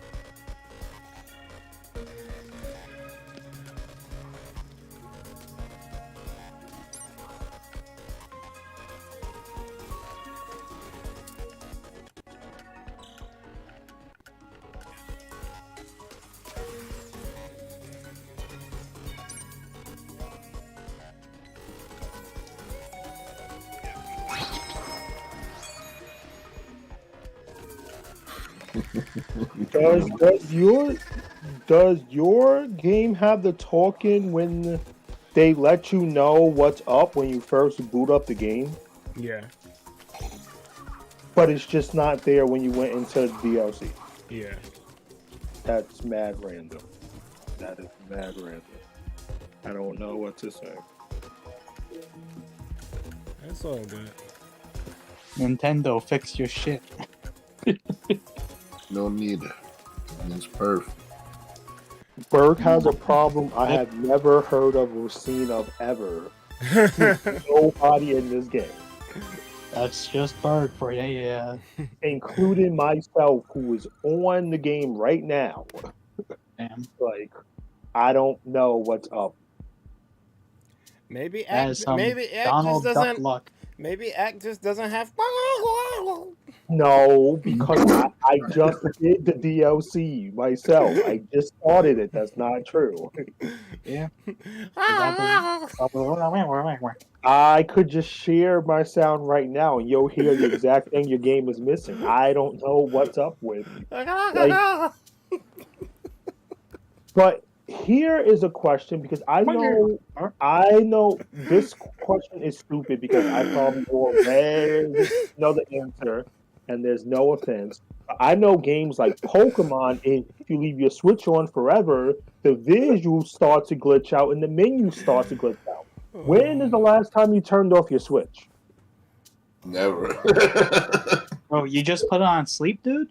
Does your game have the token when they let you know what's up when you first boot up the game? Yeah. But it's just not there when you went into DLC. Yeah. That's mad random. That is mad random. I don't know what to say. That's all good. Nintendo, fix your shit. No need. It's perfect. Berg has a problem I have never heard of or seen of ever. Nobody in this game. That's just Berg for you, yeah. Including myself, who is on the game right now. Damn. Like, I don't know what's up. Maybe That Act, is some maybe Act Donald just Duck doesn't. luck. Maybe Act just doesn't have. No, because I just did the DLC myself. I just started it. That's not true. Yeah. I could just share my sound right now and you'll hear the exact thing your game is missing. I don't know what's up with. Like, but here is a question because I know this question is stupid because I probably already know the answer and there's no offense. I know games like Pokemon, if you leave your Switch on forever, the visuals start to glitch out and the menu starts to glitch out. When is the last time you turned off your Switch? Never. Oh, you just put it on sleep, dude?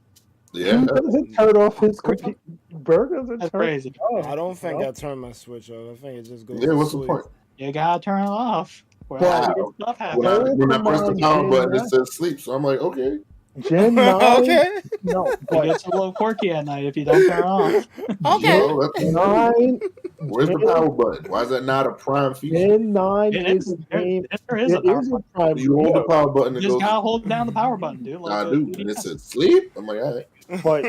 Yeah. He doesn't turn off his computer. Berg doesn't That's turn crazy. it off. I don't think I turn my Switch off. I think it just goes. Yeah, to what's the sleep. point? You gotta turn it off. Where Wow. all your stuff happens. When I press the power Pokemon button, Gen it says sleep. So I'm like, okay. Gen 9? Okay. No, It but gets a little quirky at night if you don't turn it off. Okay. No, that's not- 9, Where's the power button? Why is that not a prime feature? Gen 9 It is is. a game. There is a It power is a button. prime You hold the power button, You it just goes. gotta hold down the power button, dude. I Like do, and it said sleep. I'm like, all right. But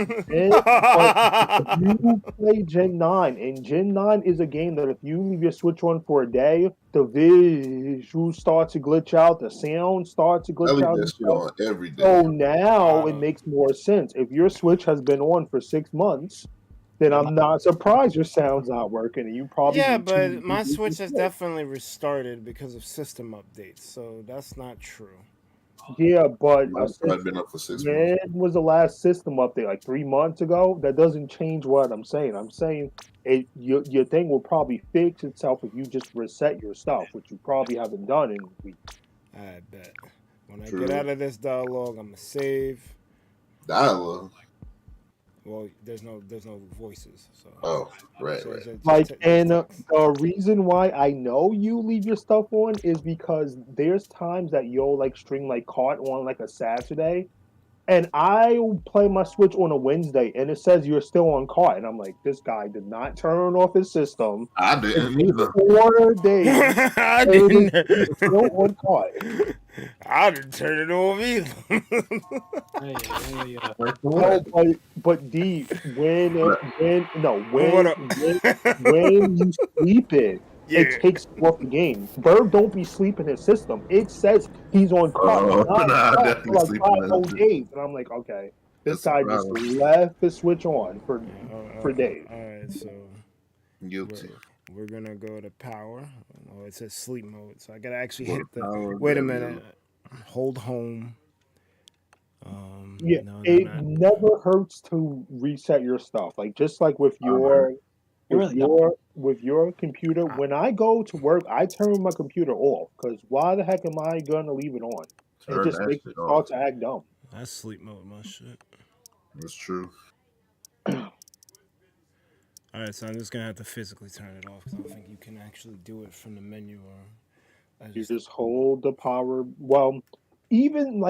you play Gen 9, and Gen 9 is a game that if you leave your Switch on for a day, the visuals start to glitch out, the sound starts to I glitch leave out. that shit on every day. So now it makes more sense. If your Switch has been on for 6 months, then I'm not surprised your sound's not working, and you probably Yeah, need but to my reboot your Switch has definitely restarted because of system updates, so that's not true. Yeah, but Mine's probably been up for 6 months. when was the last system update? Like 3 months ago? That doesn't change what I'm saying. I'm saying your thing will probably fix itself if you just reset your stuff, which you probably haven't done in weeks. I bet. When I True. get out of this dialogue, I'm gonna save. Dialogue. Well, there's no voices. So. Oh, right, So right. it's just Like, just and text. the reason why I know you leave your stuff on is because there's times that you'll like stream like caught on like a Saturday, and I'll play my Switch on a Wednesday, and it says you're still on cart, and I'm like, this guy did not turn off his system. I didn't either. 4 days. I and didn't. it's still on cart. I didn't turn it on either. No, but D, when you sleep it, Yeah. it takes you off the game. Bird don't be sleeping his system. It says he's on cart. Oh, not nah, cart definitely for like sleeping 5 in whole his days, and I'm like, okay, this That's a guy just problem. left his Switch on for days. All right, so Guilty. we're gonna go to power. Oh, it says sleep mode, so I gotta actually Go hit to the. power, Wait a grab minute. Hold home. Yeah, no, it not. never hurts to reset your stuff. Like just like with your with your computer. When I go to work, I turn my computer off because why the heck am I gonna leave it on? It Turn just that makes shit it start off. to act dumb. That's sleep mode, my shit. That's true. All right, so I'm just gonna have to physically turn it off because I don't think you can actually do it from the menu or. You just hold the power. Well, even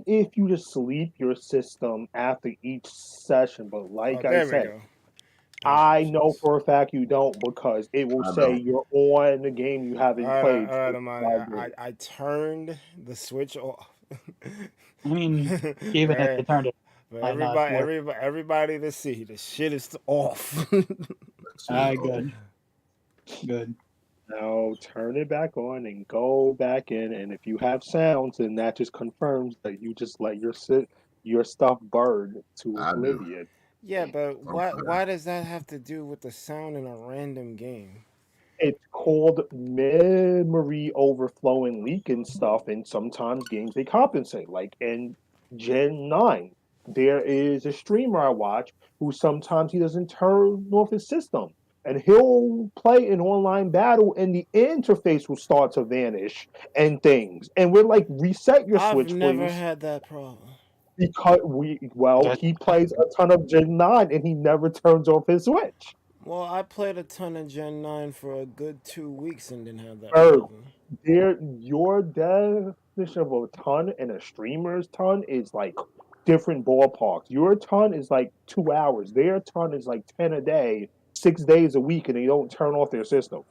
if you just sleep your system after each session, but like I there we said, go. I know for a fact you don't because it will I say don't. you're on the game you haven't played. All right, for Amani. 5 days. I turned the Switch off. I mean, even if they turned it, But might not work. everybody to see, the shit is off. Good. Good. Now turn it back on and go back in, and if you have sounds, then that just confirms that you just let your stuff burn to I do. oblivion. Yeah, but Okay. why does that have to do with the sound in a random game? It's called memory overflowing leaking stuff, and sometimes games they compensate. Like in Gen 9, there is a streamer I watch who sometimes he doesn't turn off his system. And he'll play an online battle and the interface will start to vanish and things. And we're like, reset your I've Switch, never please. had that problem. Because he plays a ton of Gen 9 and he never turns off his Switch. Well, I played a ton of Gen 9 for a good 2 weeks and didn't have that Oh, problem. your definition of a ton and a streamer's ton is like different ballparks. Your ton is like 2 hours. Their ton is like 10 a day, 6 days a week, and they don't turn off their system.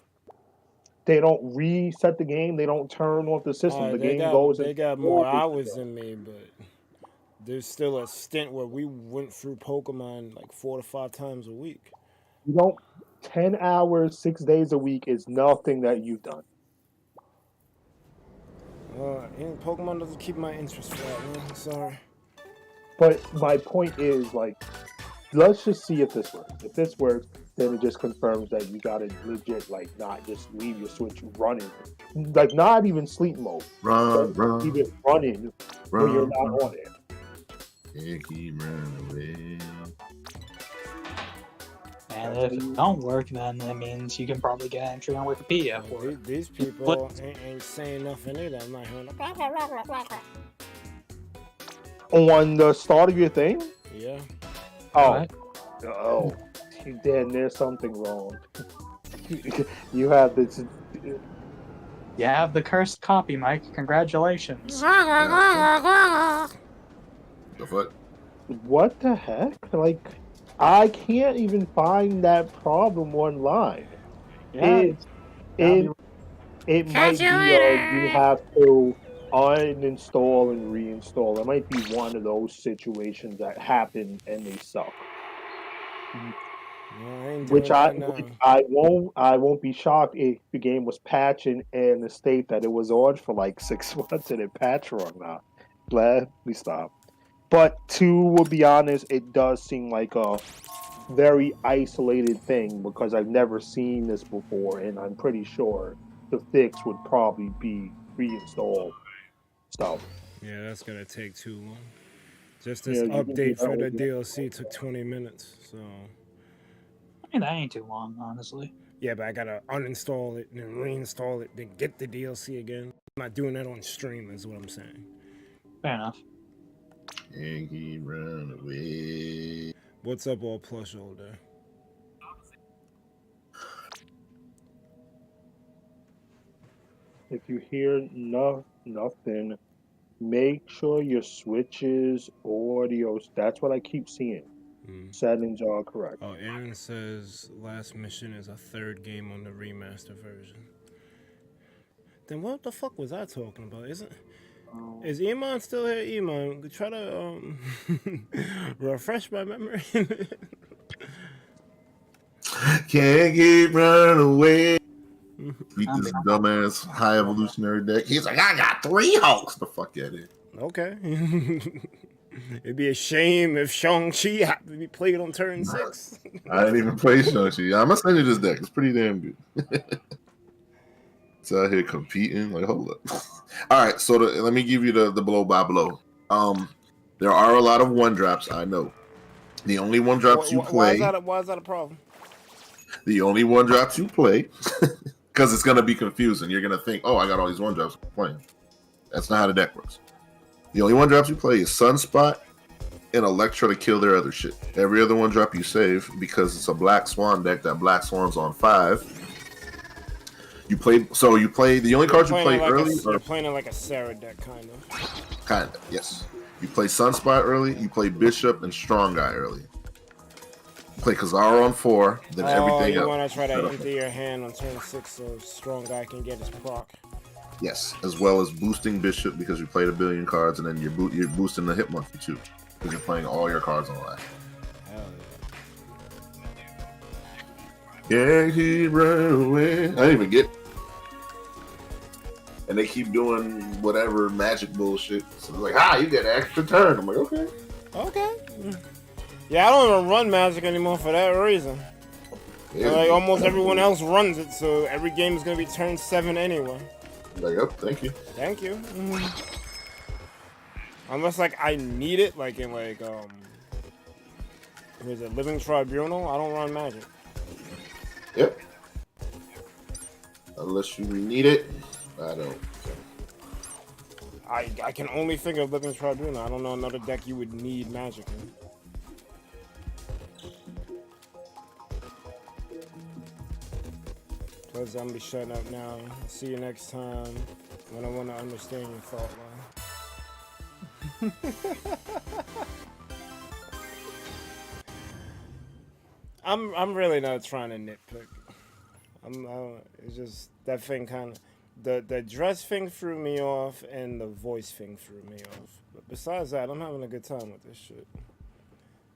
They don't reset the game. They don't turn off the system. The game goes They into got more storage hours again. than me, but there's still a stint where we went through Pokemon like 4 to 5 times a week. You don't 10 hours, 6 days a week is nothing that you've done. And Pokemon doesn't keep my interest flat, man. Sorry. But my point is, like, let's just see if this works. If this works, then it just confirms that you gotta legit, like, not just leave your Switch running. Like, not even sleep mode. Run, Leave it running when you're not on it. Can't keep running away. And if it don't work, then that means you can probably get an entry on Wikipedia for it. These people ain't saying nothing either. I'm not hearing On the start of your thing? Yeah. Oh. Oh. Then there's something wrong. You have this. You have the cursed copy, Mike. Congratulations. The fuck? What the heck? Like, I can't even find that problem online. Yeah. It might be you have to uninstall and reinstall. It might be one of those situations that happen and they suck. Which I won't be shocked if the game was patching in the state that it was on for like 6 months and it patched wrong now. Gladly stop. But to be honest, it does seem like a very isolated thing because I've never seen this before, and I'm pretty sure the fix would probably be reinstall stuff. Yeah, that's gonna take too long. Just this update for the DLC took 20 minutes, so. I mean, that ain't too long, honestly. Yeah, but I gotta uninstall it, then reinstall it, then get the DLC again. I'm not doing that on stream, is what I'm saying. Fair enough. Can't keep running away. What's up, all plush older? If you hear nothing, make sure your switches, audios. That's what I keep seeing. Settings are correct. Oh, Aaron says last mission is a third game on the remaster version. Then what the fuck was I talking about? Is Iman still here? Iman, try to refresh my memory. Can't keep running away. Beat this dumbass high evolutionary deck. He's like, I got 3 Hulks. The fuck that is. Okay. It'd be a shame if Shang-Chi had to be played on turn 6. I didn't even play Shang-Chi. I'm gonna send you this deck. It's pretty damn good. It's out here competing. Like, hold up. All right, so let me give you the blow by blow. There are a lot of 1-drops, I know. The only 1-drops you play. Why is that a problem? The only 1-drops you play, because it's gonna be confusing. You're gonna think, oh, I got all these 1-drops playing. That's not how the deck works. The only 1-drops you play is Sunspot and Electra to kill their other shit. Every other 1-drop you save, because it's a Black Swan deck. That Black Swan's on 5. You play the only cards you play early. You're playing it like a Sarah deck, kind of. Kind of, yes. You play Sunspot early. You play Bishop and Strong Guy early. You play Kazara on 4. Then everything else. You want to try to empty your hand on turn 6 so Strong Guy can get his proc. Yes, as well as boosting Bishop because you played a billion cards, and then you're boosting the hit monkey too because you're playing all your cards on live. Hell yeah. Yeah, keep running away. I didn't even get. And they keep doing whatever magic bullshit. So they're like, you get an extra turn. I'm like, okay. Okay. Yeah, I don't even run Magic anymore for that reason. Yeah, like almost everyone else runs it, so every game is gonna be turn 7 anyway. Like, oh, thank you. Thank you. Unless like I need it, like in like what is it, Living Tribunal? I don't run Magic. Yep. Unless you need it, I don't. I can only think of Living Tribunal. I don't know another deck you would need Magic in. Cause I'm gonna be shutting up now. See you next time when I want to understand your thought line. I'm really not trying to nitpick. It's just that thing kind of the dress thing threw me off and the voice thing threw me off. But besides that, I'm having a good time with this shit.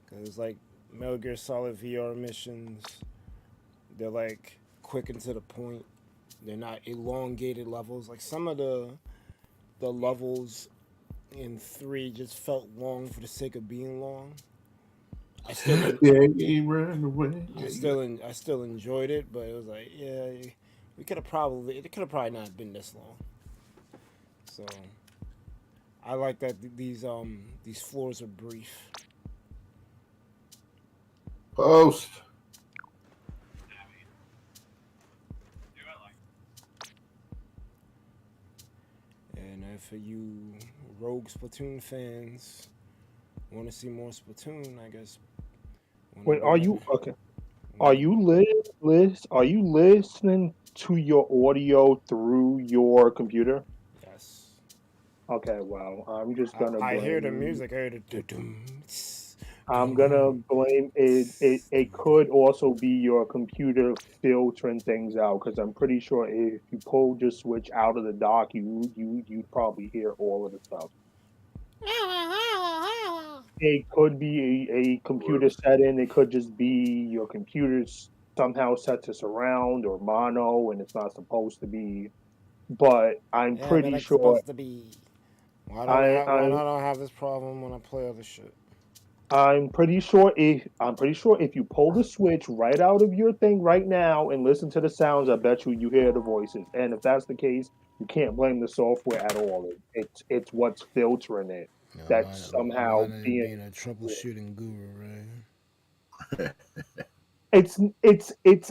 Cause it's like Metal Gear Solid VR missions. They're like quick and to the point. They're not elongated levels. Like some of the levels in 3 just felt long for the sake of being long. I still enjoyed it, but it was like, yeah, it could have probably not been this long. So I like that these floors are brief. Post. And for you rogue Splatoon fans want to see more Splatoon, I guess. Wait, are you okay? Are you listening to your audio through your computer? Yes. Okay, well, I'm just gonna. I hear the music. I hear the I'm gonna blame it. It could also be your computer filtering things out, because I'm pretty sure if you pulled your switch out of the dock, you'd probably hear all of the stuff. It could be a computer setting. It could just be your computer's somehow set to surround or mono, and it's not supposed to be. But I'm pretty sure. Supposed to be. Why don't I have this problem when I play other shit? I'm pretty sure if you pull the switch right out of your thing right now and listen to the sounds, I bet you hear the voices. And if that's the case, you can't blame the software at all. It's what's filtering it. No, That's somehow being a troubleshooting guru, right? It's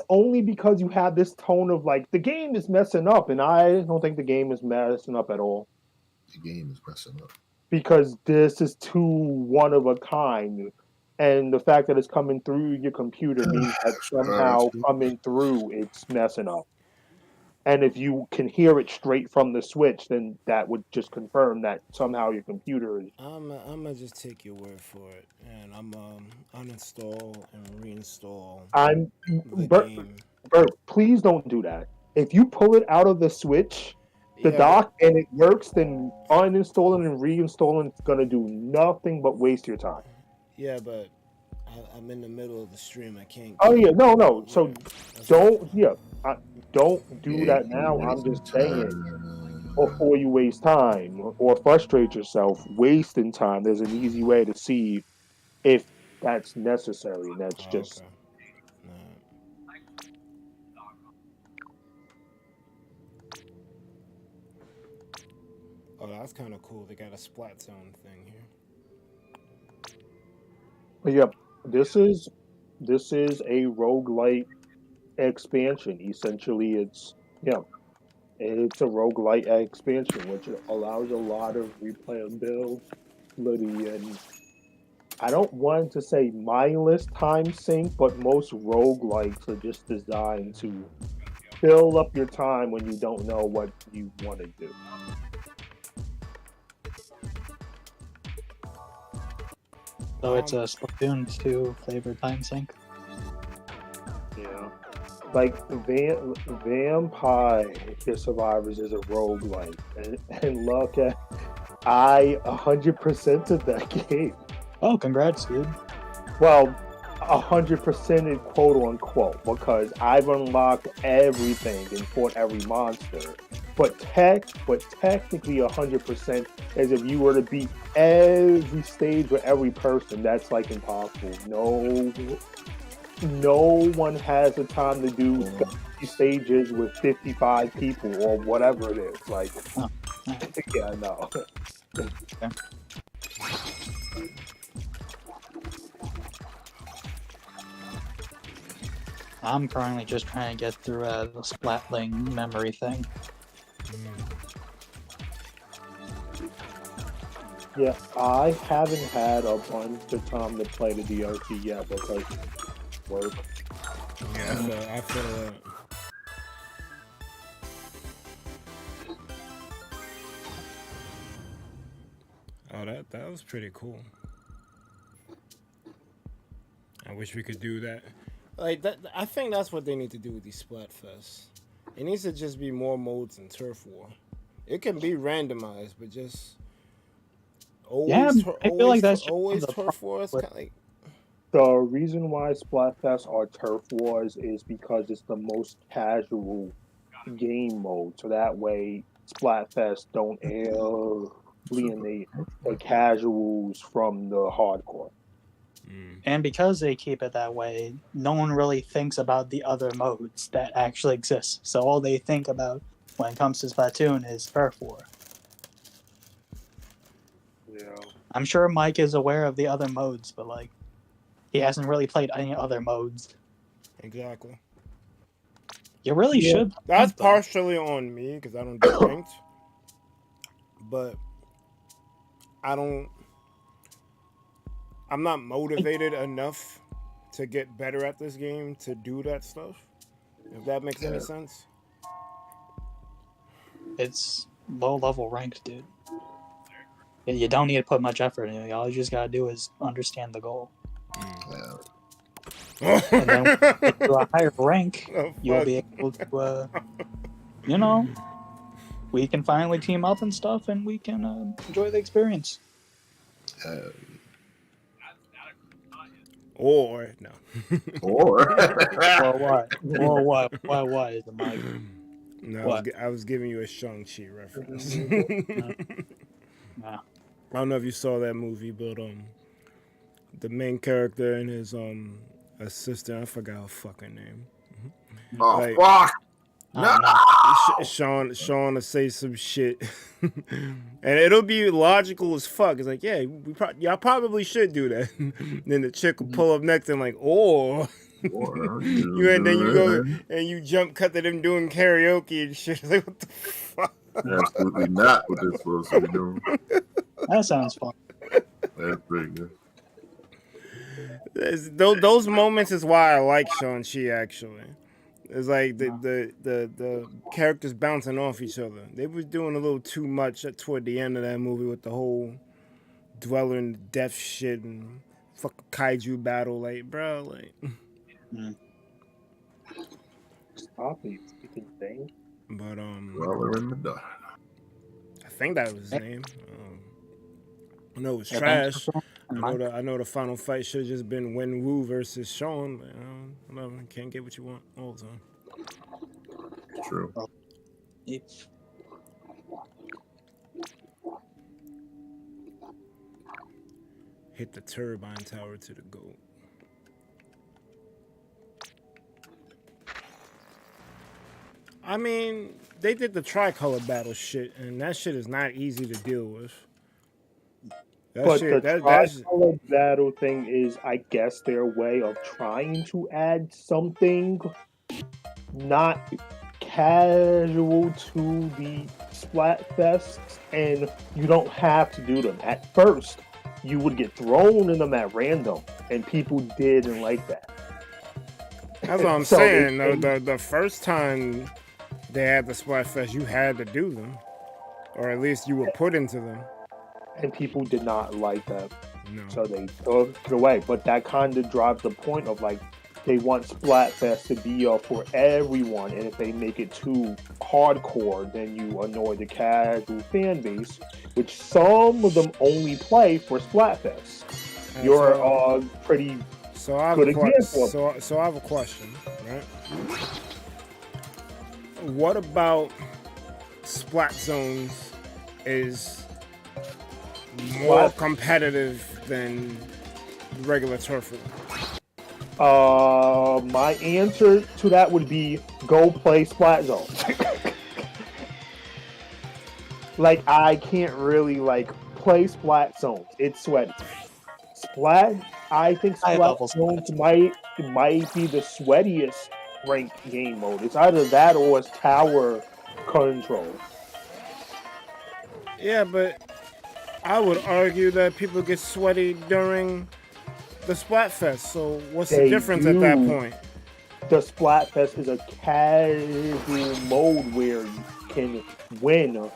only because you have this tone of like the game is messing up, and I don't think the game is messing up at all. The game is messing up because this is too one of a kind, and the fact that it's coming through your computer means that somehow coming through it's messing up. And if you can hear it straight from the switch, then that would just confirm that somehow your computer is. I'm gonna just take your word for it, and I'm uninstall and reinstall. Bert, please don't do that. If you pull it out of the switch, the dock, and it works, then uninstalling and reinstalling is gonna do nothing but waste your time. Yeah, but I'm in the middle of the stream. I can't. Oh yeah, no. So don't do that now. I'm just saying, before you waste time or frustrate yourself, wasting time. There's an easy way to see if that's necessary. And that's just. Okay. Oh, that's kind of cool. They got a splat zone thing here. Yep, this is a roguelite expansion. Essentially, it's a roguelite expansion, which allows a lot of replayability, and I don't want to say mindless time sink, but most roguelites are just designed to fill up your time when you don't know what you want to do. So it's a Splatoon 2 flavored time sink. Yeah. Like Vampire Survivors is a roguelike. And look at I 100%ed that game. Oh, congrats, dude. Well, 100%ed quote unquote, because I've unlocked everything and fought every monster. But technically 100% is if you were to beat every stage with every person. That's like impossible. No one has the time to do 50 stages with 55 people or whatever it is. Like, yeah, no. Okay. I'm currently just trying to get through the splatling memory thing. Yeah, I haven't had a bunch of time to play the DLC yet because work. Yeah, I feel that. Oh, that was pretty cool. I wish we could do that. Like that, I think that's what they need to do with these Splatfests. It needs to just be more modes in Turf War. It can be randomized, but just always, I feel like that's always the Turf War. It's kind of like The reason why Splatfests are turf wars is because it's the most casual game mode. So that way, Splatfests don't alienate the casuals from the hardcore. And because they keep it that way, no one really thinks about the other modes that actually exist. So all they think about when it comes to Splatoon is Turf War. Yeah. I'm sure Mike is aware of the other modes, but like, he hasn't really played any other modes. exactly. You really should. That's partially on me because I don't do ranked, but I'm not motivated enough to get better at this game to do that stuff. If that makes any sense. It's low level ranked, dude. You don't need to put much effort in it. All you just gotta do is understand the goal. And then to a higher rank, you'll be able to, we can finally team up and stuff, and we can enjoy the experience. Or no. Or Or what? Why is the mic? No, I was giving you a Shang-Chi reference. Nah. I don't know if you saw that movie, but the main character and his assistant, I forgot her fucking name. oh like, fuck! No. Sean to say some shit, and it'll be logical as fuck. It's like, yeah, y'all probably should do that. Then the chick will pull up next and like, or you and then you go and you jump cut to them doing karaoke and shit. It's like, what the fuck? Absolutely not what they're supposed to be doing. That sounds fun. That's pretty good. Those moments is why I like Shang-Chi, actually. It's like the characters bouncing off each other. They was doing a little too much toward the end of that movie with the whole dweller in the death shit and fucking kaiju battle. Like, bro, like. Stop it, speaking thing. But Dweller in the dark. I think that was his name. I know it was trash. I know the final fight should have just been Wen Wu versus Sean, but whatever. Can't get what you want all the time. True. Hit the turbine tower to the goal. I mean, they did the tricolor battle shit, and that shit is not easy to deal with. The tricolor battle thing is, I guess, their way of trying to add something not casual to the Splatfests, and you don't have to do them. At first, you would get thrown in them at random, and people didn't like that. That's what I'm saying. The first time they had the Splatfest, you had to do them, or at least you were put into them. And people did not like that. No. So they took it away. But that kind of drives the point of, like, they want Splatfest to be for everyone. And if they make it too hardcore, then you annoy the casual fan base, which some of them only play for Splatfest. You're a pretty good example. So I have a question, right? What about Splat Zones is more competitive than regular turf war? My answer to that would be go play Splat Zone. Like, I can't really play Splat Zones. It's sweaty. I think Splat Zones might be the sweatiest ranked game mode. It's either that or it's tower control. Yeah, but I would argue that people get sweaty during the Splatfest. So what's the difference at that point? The Splatfest is a casual mode where you can win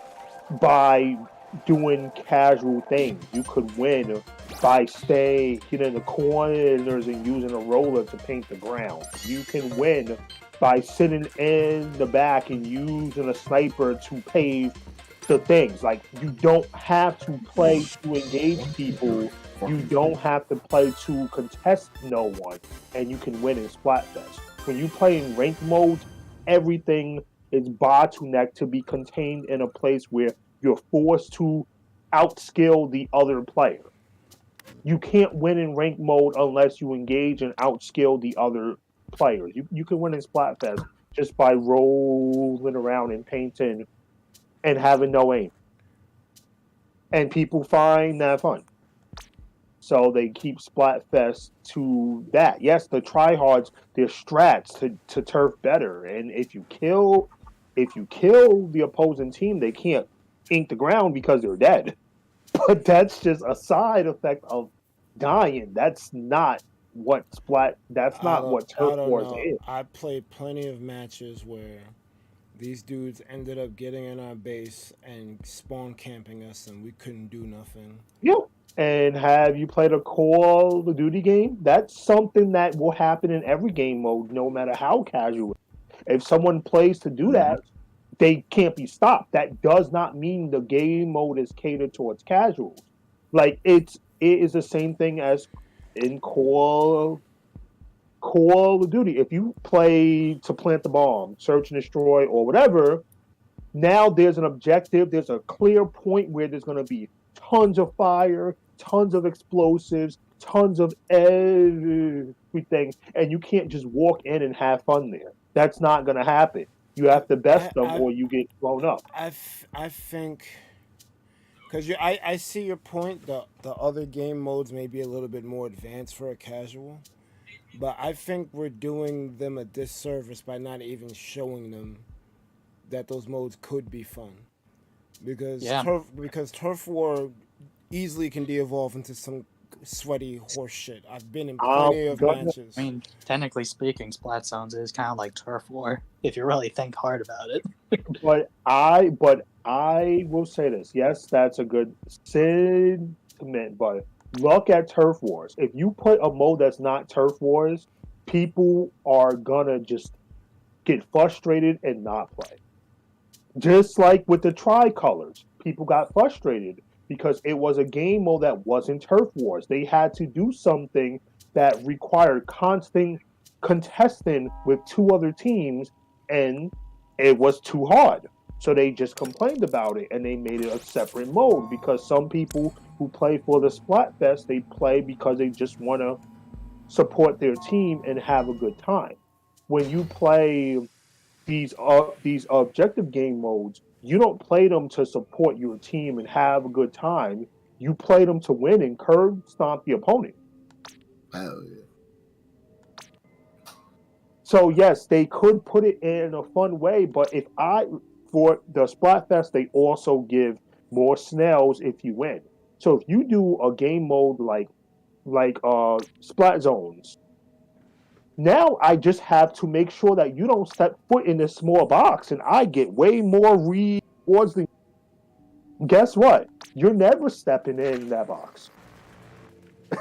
by doing casual things. You could win by getting in the corners and using a roller to paint the ground. You can win by sitting in the back and using a sniper to pave the things. Like, you don't have to play to engage people. You don't have to play to contest no one, and you can win in Splatfest. When you play in ranked modes, everything is bottlenecked to be contained in a place where you're forced to outskill the other player. You can't win in ranked mode unless you engage and outskill the other players. You can win in Splatfest just by rolling around and painting and having no aim. And people find that fun. So they keep Splatfest to that. Yes, the tryhards, their strats to turf better. And if you kill the opposing team, they can't ink the ground because they're dead. But that's just a side effect of dying. That's not what Turf Wars is. I played plenty of matches where these dudes ended up getting in our base and spawn camping us, and we couldn't do nothing. Yep. And have you played a Call of Duty game? That's something that will happen in every game mode, no matter how casual. If someone plays to do that, they can't be stopped. That does not mean the game mode is catered towards casuals. Like, it is the same thing as in Call of Duty. If you play to plant the bomb, search and destroy, or whatever, now there's an objective. There's a clear point where there's going to be tons of fire, tons of explosives, tons of everything, and you can't just walk in and have fun there. That's not going to happen. You have to best them or you get blown up. I think, because I see your point. The other game modes may be a little bit more advanced for a casual, but I think we're doing them a disservice by not even showing them that those modes could be fun. Because Turf War easily can de-evolve into some sweaty horse shit. I've been in plenty of matches. I mean, technically speaking, Splat Zones is kind of like Turf War if you really think hard about it. But I will say this. Yes, that's a good sentiment, but look at Turf Wars. If you put a mode that's not Turf Wars, people are gonna just get frustrated and not play. Just like with the tricolors, people got frustrated because it was a game mode that wasn't Turf Wars. They had to do something that required constant contesting with two other teams, and it was too hard. So they just complained about it, and they made it a separate mode because some people who play for the Splatfest, they play because they just want to support their team and have a good time. When you play these objective game modes, you don't play them to support your team and have a good time. You play them to win and curb stomp the opponent. Hell yeah. So yes, they could put it in a fun way, but for the Splatfest, they also give more snails if you win. So if you do a game mode like Splat Zones, now I just have to make sure that you don't step foot in this small box, and I get way more rewards than. Guess what? You're never stepping in that box.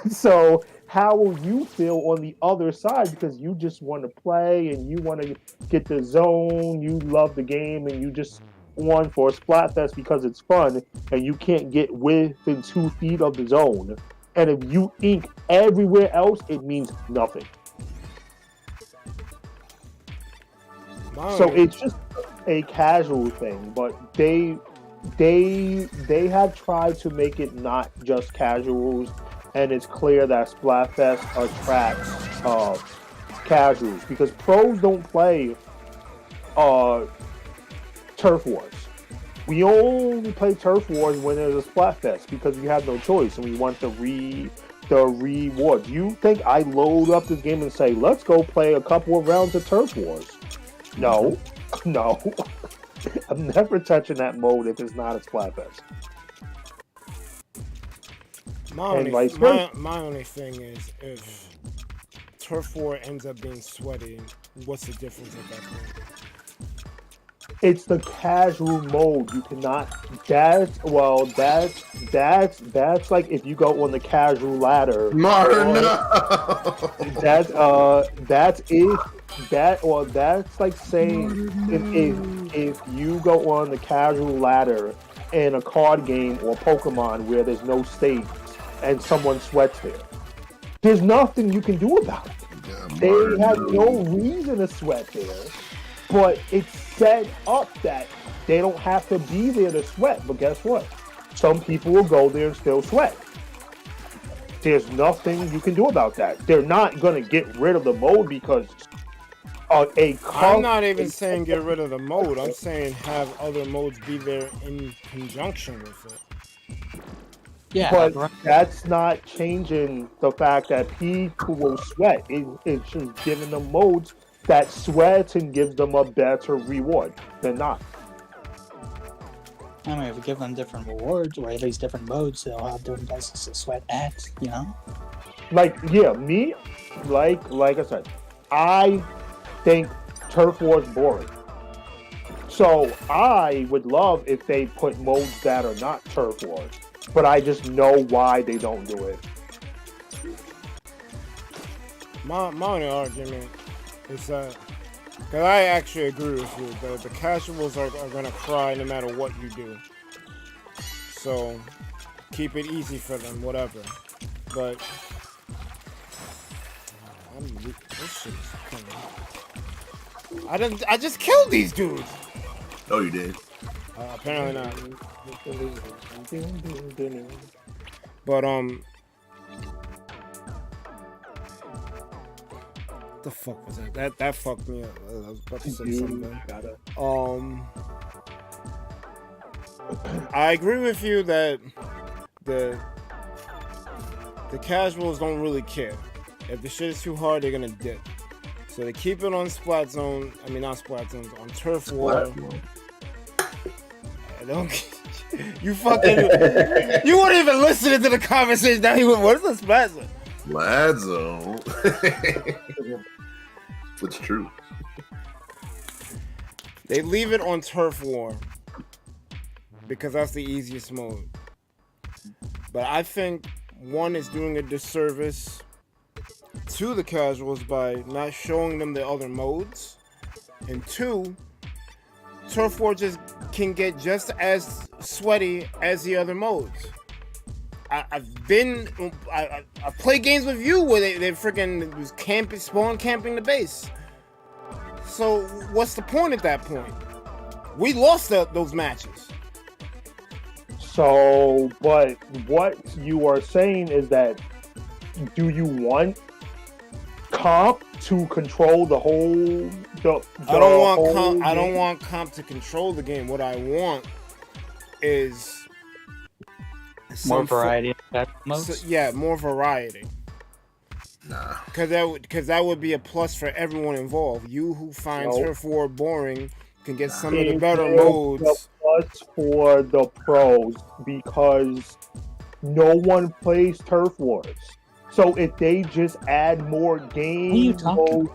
So how will you feel on the other side? Because you just want to play and you want to get the zone. You love the game and you just won for a Splatfest because it's fun, and you can't get within 2 feet of the zone. And if you ink everywhere else, it means nothing. So it's just a casual thing, but they have tried to make it not just casuals, and it's clear that Splatfest attracts casuals because pros don't play Turf Wars. We only play Turf Wars when there's a Splatfest because we have no choice and we want the rewards. You think I load up this game and say, let's go play a couple of rounds of Turf Wars? No. I'm never touching that mode if it's not a Splatfest. My only thing is, if Turf War ends up being sweaty, what's the difference at that point? It's the casual mode. You cannot. That's like if you go on the casual ladder. Martin, That's that's like saying if you go on the casual ladder in a card game or Pokemon where there's no stakes and someone sweats there, there's nothing you can do about it. They have no reason to sweat there, but it's set up that they don't have to be there to sweat. But guess what? Some people will go there and still sweat. There's nothing you can do about that. They're not going to get rid of the mode because I'm not even saying get rid of the mode. I'm saying have other modes be there in conjunction with it. Yeah, but that's not changing the fact that people will sweat. It's just giving them modes that sweats and gives them a better reward than not. I mean, if you give them different rewards or at least different modes, they'll have different places to sweat at, you know? Like, yeah, me, like I said, I think Turf War is boring. So I would love if they put modes that are not Turf Wars. But I just know why they don't do it. My only argument is that, because I actually agree with you, the casuals are going to cry no matter what you do. So keep it easy for them, whatever. But this shit is coming. I just killed these dudes. Oh, you did. Apparently not. But what the fuck was that? That fucked me up. I was about to say something. I agree with you that the casuals don't really care. If the shit is too hard, they're gonna dip. So they keep it on Splat Zone. I mean, not Splat Zones, on Turf War. I don't. You fucking. You weren't even listening to the conversation. Now you went, what is the Splat Zone? Splat Zone. It's true. They leave it on Turf War because that's the easiest mode. But I think one is doing a disservice to the casuals by not showing them the other modes, and two, Turf War just can get just as sweaty as the other modes. I play games with you where they freaking was spawn camping the base. So what's the point at that point? We lost those matches. So, but what you are saying is that, do you want comp to control the whole? I don't want comp to control the game. What I want is more variety of modes. So, yeah, more variety. Nah. Because that would be a plus for everyone involved. You who find Turf War boring can get some of the better modes. A plus for the pros because no one plays Turf Wars. So if they just add more game modes,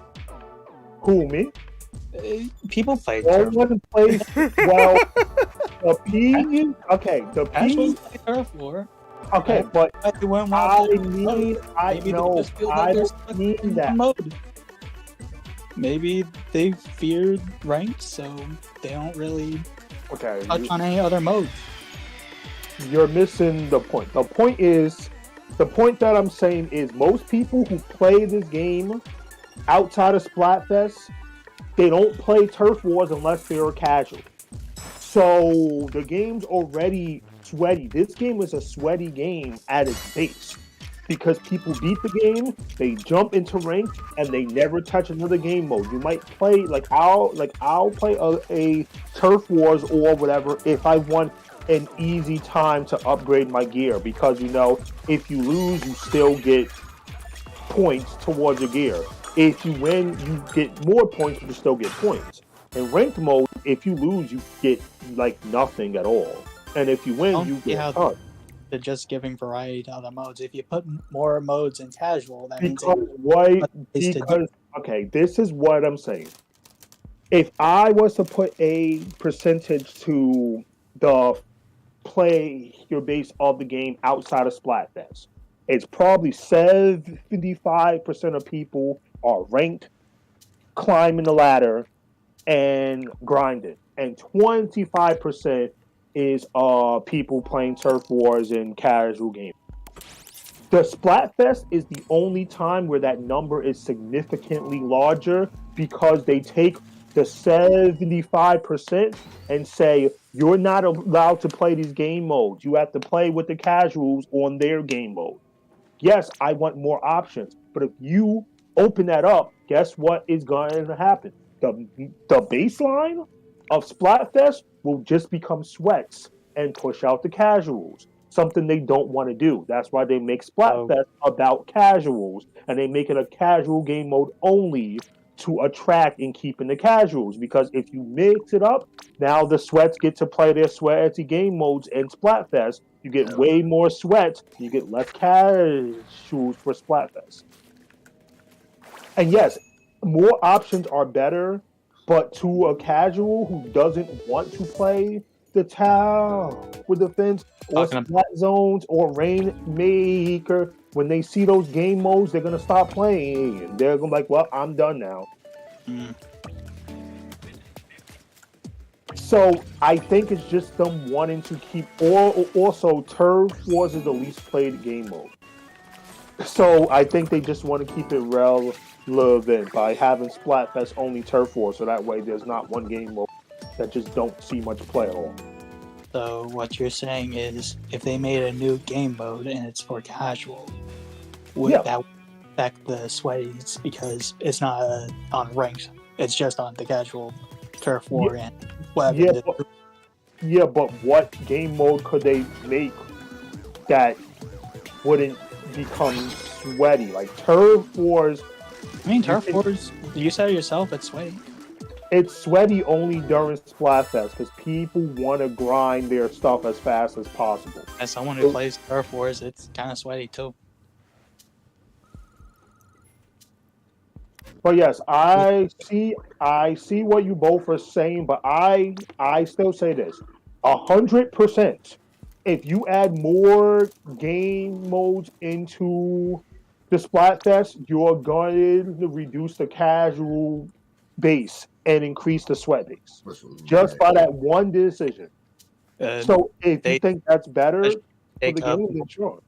who, me? People play no Turf one plays. Well, the P. Okay, the P. play Turf War. Okay, but I don't mean that. Mode. Maybe they feared ranked, so they don't really touch on any other modes. You're missing the point. The point that I'm saying is most people who play this game outside of Splatfest, they don't play Turf Wars unless they're casual. So the game's already sweaty. This game is a sweaty game at its base because people beat the game, they jump into ranked, and they never touch another game mode. You might play I'll play a Turf Wars or whatever if I want an easy time to upgrade my gear because if you lose, you still get points towards your gear. If you win, you get more points, but you still get points. In ranked mode, if you lose, you get nothing at all. And if you win, you get tons. They're just giving variety to other modes. If you put more modes in casual, that means this is what I'm saying. if I was to put a percentage to the player base of the game outside of Splatfest, it's probably 75% of people are ranked, climbing the ladder, and grinding, and 25% is people playing turf wars and casual games. The Splatfest is the only time where that number is significantly larger because they take the 75% and say, you're not allowed to play these game modes. You have to play with the casuals on their game mode. Yes, I want more options, but if you open that up, guess what is going to happen? The baseline of Splatfest will just become sweats and push out the casuals. Something they don't want to do. That's why they make Splatfest about casuals, and they make it a casual game mode only to attract and keep in the casuals. Because if you mix it up, now the sweats get to play their sweaty game modes in Splatfest. You get way more sweats. You get less casuals for Splatfest. And yes, more options are better, but to a casual who doesn't want to play the tower with the fence or splat zones or rainmaker, when they see those game modes, they're gonna stop playing. They're gonna be like, well, I'm done now. So I think it's just them wanting to keep, or also Turf Wars is the least played game mode. So I think they just want to keep it relevant by having Splatfest only Turf Wars, so that way there's not one game mode that just don't see much play at all. So what you're saying is, if they made a new game mode and it's for casual, would that affect the sweaties because it's not on ranked? It's just on the casual turf war and whatever. But what game mode could they make that wouldn't become sweaty? Like Turf Wars. I mean, Turf Wars, you said it yourself, it's sweaty. It's sweaty only during Splatfest because people want to grind their stuff as fast as possible. As someone who plays Turf Wars, it's kind of sweaty too. But yes, I see what you both are saying, but I still say this: 100%. If you add more game modes into the Splatfest, you're going to reduce the casual base and increase the sweat base just by that one decision. So if you think that's better for the game, then sure.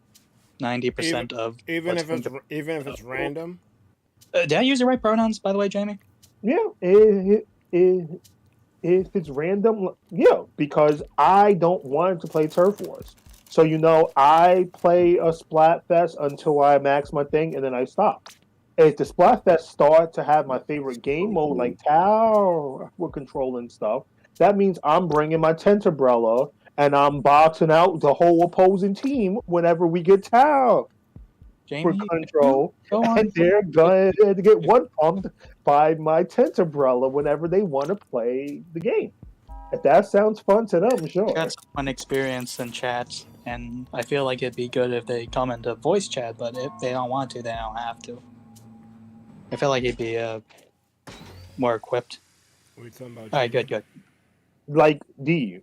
90% of even if it's random. Did I use the right pronouns, by the way, Jamie? Yeah, if it's random, yeah, because I don't want to play Turf Wars. So, I play a Splatfest until I max my thing, and then I stop. If the Splatfest start to have my favorite game mode, like tower with control and stuff, that means I'm bringing my Txbergy, and I'm boxing out the whole opposing team whenever we get tower for control, and they're going to get one pumped by my Txbergy whenever they want to play the game. If that sounds fun to them, sure. I got some fun experience in chats, and I feel like it'd be good if they come into voice chat, but if they don't want to, they don't have to. I feel like he'd be more equipped. What are you talking about? All right, good. Like, D,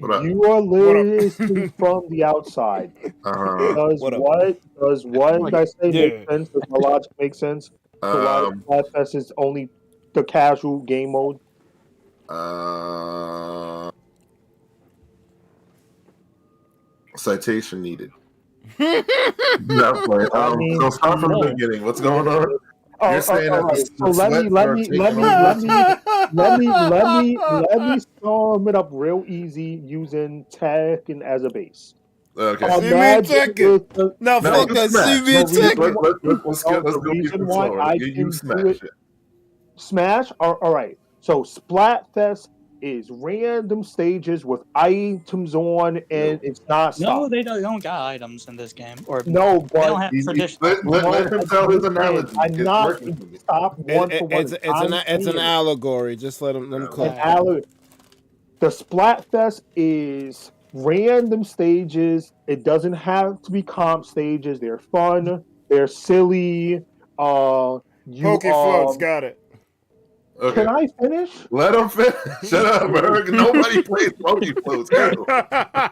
you are listening from the outside. Does what I say make sense? Does my logic make sense? So why Splatfest is only the casual game mode? Citation needed. So start from the beginning. What's going on? You're saying that so let me sum it up real easy using Tekken as a base. Okay. No, fuck that. Tekken. Let's go. The reason why I can do it. Smash. All right. So Splatfest is random stages with items on, and it's not. No, they don't got items in this game. Or no, but they don't have traditional. Let him tell his analogy. I'm not stop one for one. It's an allegory. Just let them cook. The Splatfest is random stages. It doesn't have to be comp stages. They're fun. They're silly. Floats, got it. Okay. Can I finish? Let him finish. Shut up, Berg. Nobody plays multi-floats. I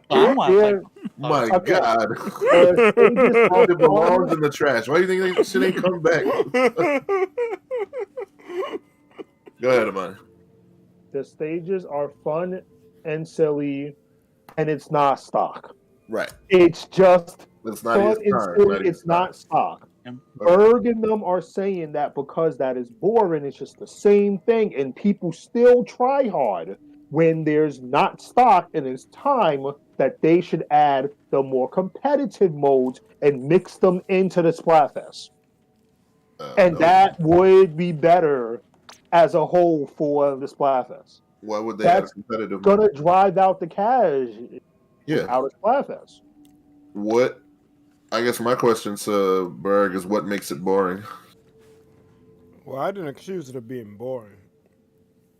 want to play. My Okay. God. The stages are It belongs fun. in the trash. Why do you think that shit ain't come back? Go ahead, Amani. The stages are fun and silly, and it's not stock. Right. It's just It's not fun his and time. silly. It's not stock. Berg and them are saying that because that is boring, it's just the same thing, and people still try hard when there's not stock and it's time that they should add the more competitive modes and mix them into the Splatfest. And No. that would be better as a whole for the Splatfest. Why would they have That's competitive gonna mode? drive out the cash Yeah. out of Splatfest. What? I guess my question to Berg is what makes it boring? Well, I didn't accuse it of being boring.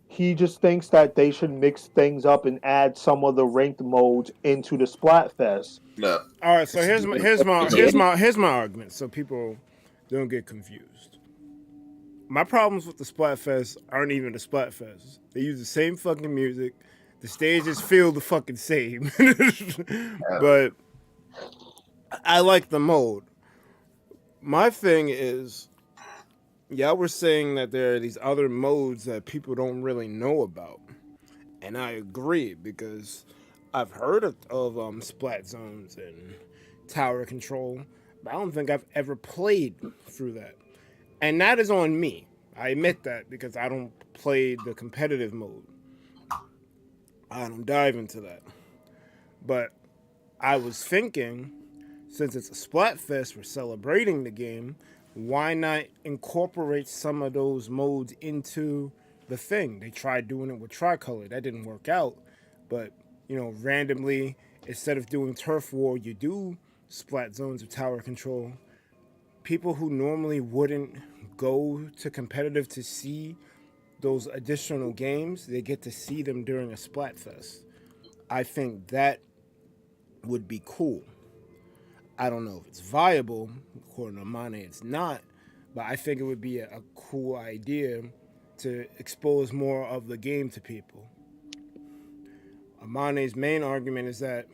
He just thinks that they should mix things up and add some of the ranked modes into the Splatfest. No. All right, so here's my argument, so people don't get confused. My problems with the Splatfest aren't even the Splatfest. They use the same fucking music. The stages feel the fucking same. But I like the mode. My thing is, yeah, we're saying that there are these other modes that people don't really know about. And I agree, because I've heard of splat zones and tower control, but I don't think I've ever played through that. And that is on me. I admit that, because I don't play the competitive mode. I don't dive into that. But I was thinking, since it's a Splatfest, we're celebrating the game, why not incorporate some of those modes into the thing? They tried doing it with Tricolor. That didn't work out. But, randomly, instead of doing Turf War, you do Splat Zones or Tower Control. People who normally wouldn't go to competitive to see those additional games, they get to see them during a Splatfest. I think that would be cool. I don't know if it's viable. According to Mane, it's not. But I think it would be a cool idea to expose more of the game to people. Amane's main argument is that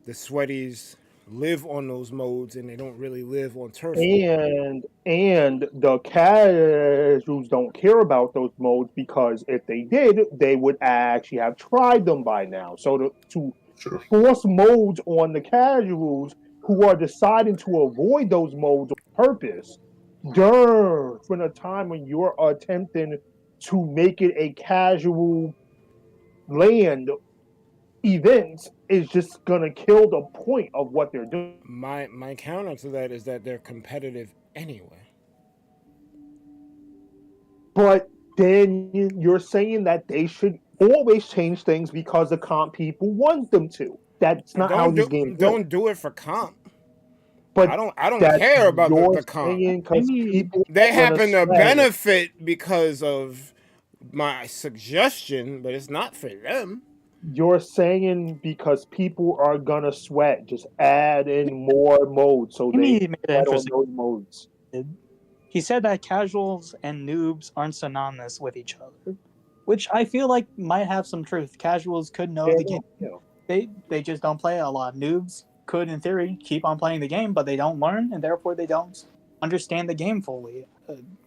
the sweaties live on those modes and they don't really live on turf. And the casuals don't care about those modes, because if they did, they would actually have tried them by now. So to force modes on the casuals who are deciding to avoid those modes on purpose during a time when you're attempting to make it a casual land event is just gonna kill the point of what they're doing. My counter to that is that they're competitive anyway. But then you're saying that they should always change things because the comp people want them to. That's not how these games go. Don't do it for comp. But I don't care about the comp. They happen to benefit because of my suggestion, but it's not for them. You're saying because people are gonna sweat, just add in more modes so they made an interesting on those modes. He said that casuals and noobs aren't synonymous with each other, which I feel like might have some truth. Casuals could know the game. Yeah. They just don't play a lot. Noobs could, in theory, keep on playing the game, but they don't learn, and therefore they don't understand the game fully.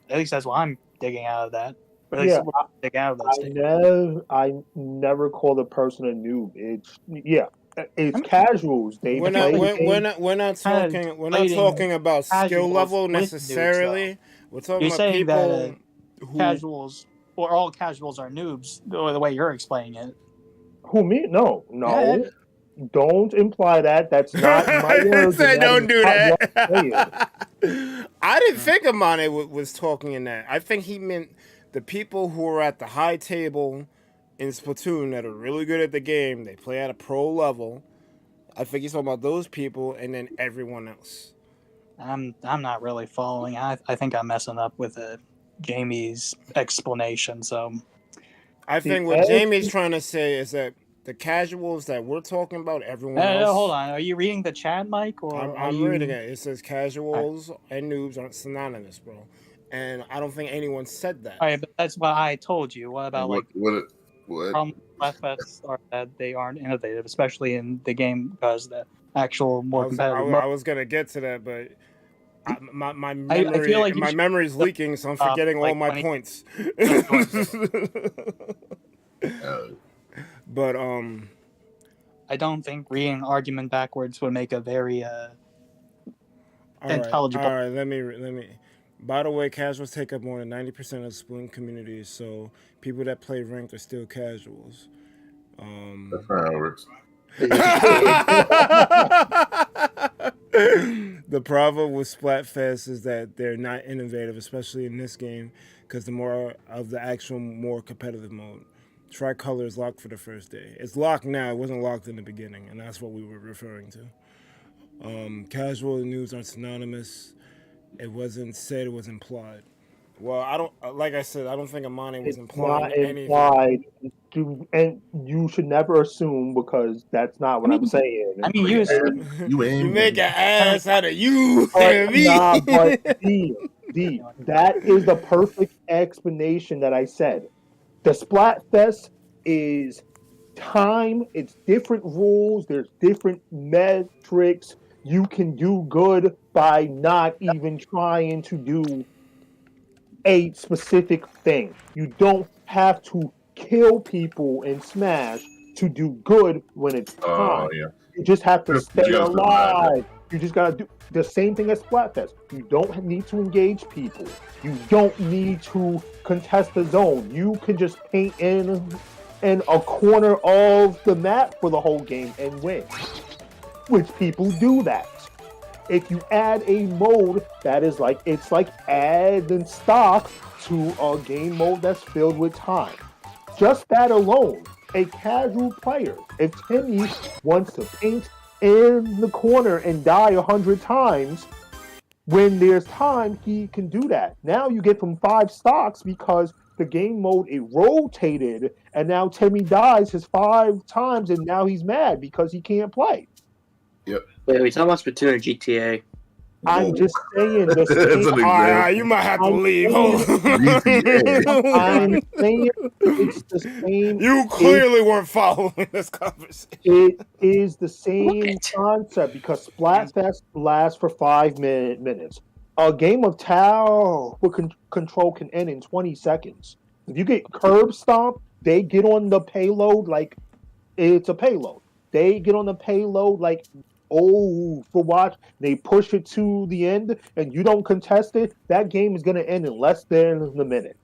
At least that's what I'm digging out of that. Yeah, I never called a person a noob. It's casuals. They we're not talking about skill level necessarily. Noobs, we're talking about people that, who casuals or all casuals are noobs, or the way you're explaining it. Who me? No. Yeah. Don't imply that. That's not my words. Said don't do that. I didn't think Amane was talking in that. I think he meant the people who are at the high table in Splatoon that are really good at the game. They play at a pro level. I think he's talking about those people, and then everyone else. I'm not really following. I think I'm messing up with Jamie's explanation. So I think what Jamie's trying to say is that the casuals that we're talking about, everyone else. No, hold on. Are you reading the chat, Mike? Or I'm reading it. It says casuals and noobs aren't synonymous, bro. and I don't think anyone said that. All right, but that's what I told you. What about what? problem with Splatfests are that they aren't innovative, especially in the game because the actual more competitive I was gonna get to that, but my I feel like my memory's leaking, so I'm forgetting all my points. But I don't think reading an argument backwards would make a very intelligible. All right, let me. By the way, casuals take up more than 90% of the Splatoon community, so people that play ranked are still casuals. That's not how it works. The problem with Splatfest is that they're not innovative, especially in this game, because the more of the actual more competitive mode. Tricolor is locked for the first day. It's locked now. It wasn't locked in the beginning, and that's what we were referring to. Casual and news are synonymous. It wasn't said, it was implied. Well, I don't, like I said, I don't think Amane was implying anything. Implied, and you should never assume because that's not what I'm saying. I mean, you make an ass out of you and me. Nah, but D, that is the perfect explanation that I said. The Splatfest is time, it's different rules, there's different metrics. You can do good by not even trying to do a specific thing. You don't have to kill people in Smash to do good when it's time. Yeah. You just have to stay alive. You just gotta do the same thing as Splatfest. You don't need to engage people. You don't need to contest the zone. You can just paint in a corner of the map for the whole game and win. Which people do that. If you add a mode that is like, it's like adding stock to a game mode that's filled with time. Just that alone, a casual player, if Timmy wants to paint in the corner and die 100 times, when there's time, he can do that. Now you get from 5 stocks because the game mode, it rotated, and now Timmy dies his 5 times, and now he's mad because he can't play. Yep. Wait, are we talking about Splatoon or GTA? I'm just saying the same. You might have to leave. I'm saying it's the same. You clearly weren't following this conversation. It is the same concept because Splatfest lasts for 5 minutes. A game of Tower Control can end in 20 seconds. If you get curb stomped, they get on the payload like it's a payload. They get on the payload like, for watch, they push it to the end, and you don't contest it, that game is going to end in less than a minute.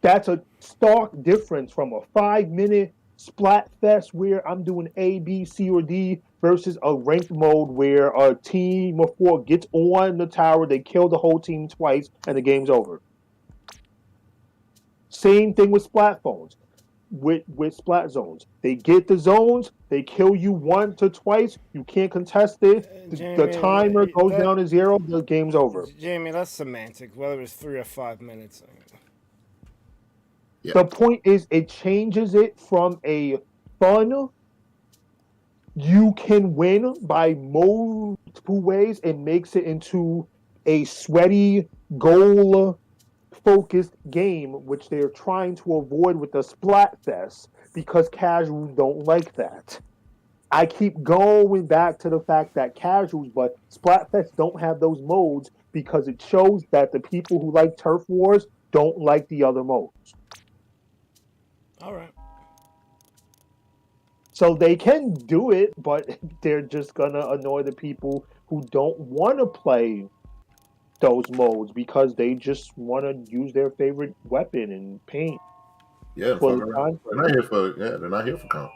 That's a stark difference from a 5-minute Splatfest where I'm doing A, B, C, or D versus a ranked mode where a team of 4 gets on the tower, they kill the whole team twice, and the game's over. Same thing with Splat phones. With splat zones, they get the zones, they kill you once or twice, you can't contest it, the timer goes down to 0, the game's over. Jamie, that's semantics, whether it's 3 or 5 minutes. The point is, it changes it from a fun, you can win by multiple ways, and makes it into a sweaty goal focused game, which they're trying to avoid with the Splatfest because casuals don't like that. I keep going back to the fact that casuals, but Splatfest don't have those modes because it shows that the people who like Turf Wars don't like the other modes. All right. So they can do it, but they're just gonna annoy the people who don't want to play those modes because they just want to use their favorite weapon and paint. Yeah, they're not here for comp,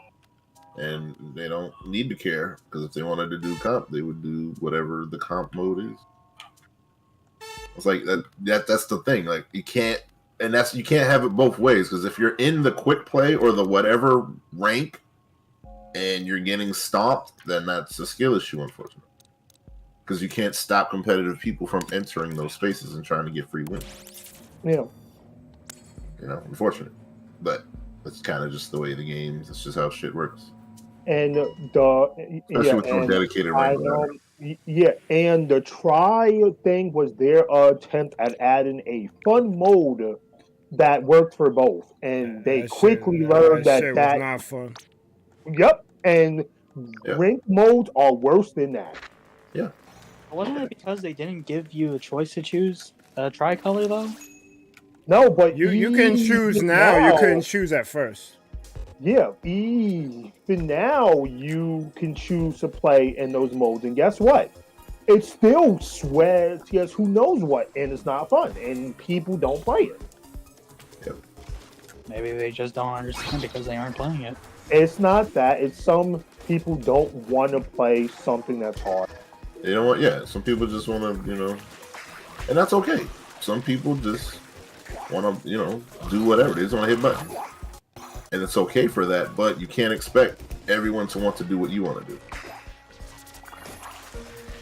and they don't need to care because if they wanted to do comp, they would do whatever the comp mode is. It's like that's the thing. Like you can't have it both ways because if you're in the quick play or the whatever rank and you're getting stomped, then that's a skill issue, unfortunately. Because you can't stop competitive people from entering those spaces and trying to get free wins. Yeah. Unfortunate. But that's kind of just the way the games, it's just how shit works. And especially with your dedicated rank. Yeah, and the try thing was their attempt at adding a fun mode that worked for both, and they quickly learned that shit was that. not fun. Yep, and Yep. ranked modes are worse than that. Yeah. Wasn't it because they didn't give you a choice to choose a tricolor though? No, but You can choose now. You couldn't choose at first. Yeah, even now you can choose to play in those modes, and guess what? It's still sweat. Yes, who knows what, and it's not fun, and people don't play it. Maybe they just don't understand because they aren't playing it. It's not that. It's some people don't want to play something that's hard. You know what? Yeah, some people just want to, and that's okay. Some people just want to, do whatever. They just want to hit buttons. And it's okay for that, but you can't expect everyone to want to do what you want to do.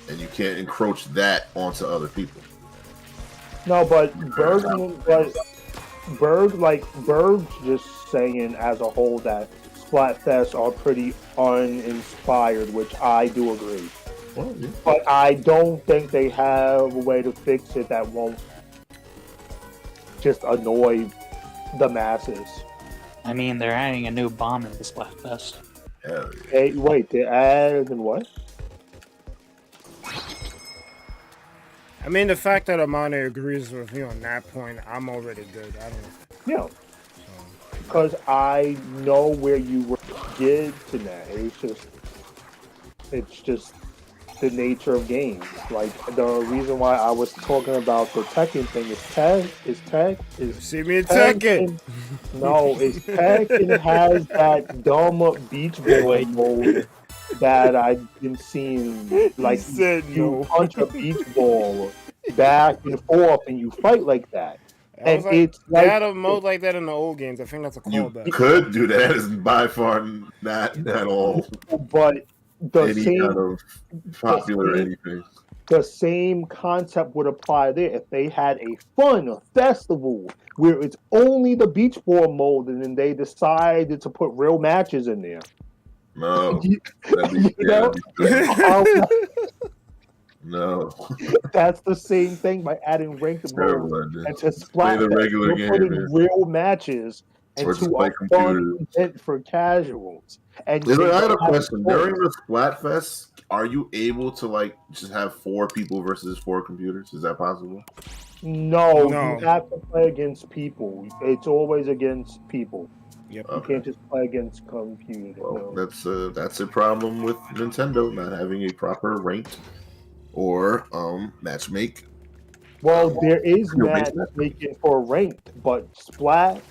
And you can't encroach that onto other people. No, but Berg's just saying as a whole that Splatfests are pretty uninspired, which I do agree. Well, yeah. But I don't think they have a way to fix it that won't just annoy the masses. I mean, they're adding a new bomb in the Splatfest. Hell yeah. Hey, wait, they added what? I mean, the fact that Amane agrees with me on that point, I'm already good. I don't. Yeah. Because I know where you were getting to that. It's just the nature of games. Like the reason why I was talking about the Tekken thing is See me in Tekken. No, it's Tekken has that dumb beach boy mode that I've been seeing. Like you punch a beach ball back and forth and you fight like that. And it's they had a mode like that in the old games. I think that's a callback. You could do that. It's by far not at all. But the any same kind of popular anything. The same concept would apply there if they had a fun festival where it's only the beach ball mode and then they decided to put real matches in there. No. No. That's the same thing by adding ranked mode and to play the regular game, putting real matches into a fun event for casuals. And I had a question. During the Splatfest, are you able to just have 4 people versus 4 computers? Is that possible? No, you have to play against people. It's always against people. Yep. You can't just play against computers. Well, that's a problem with Nintendo not having a proper ranked or matchmake. Well, there is matchmaking for ranked, but Splatfest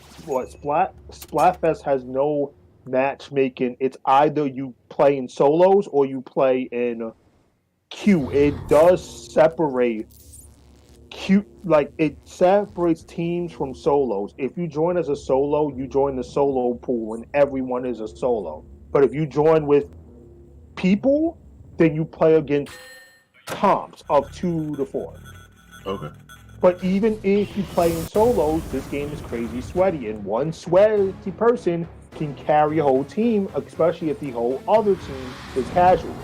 has no matchmaking. It's either you play in solos or you play in queue. It does separate queue, it separates teams from solos. If you join as a solo, you join the solo pool and everyone is a solo. But if you join with people, then you play against comps of 2 to 4. Okay. But even if you play in solos, this game is crazy sweaty, and one sweaty person can carry a whole team, especially if the whole other team is casual.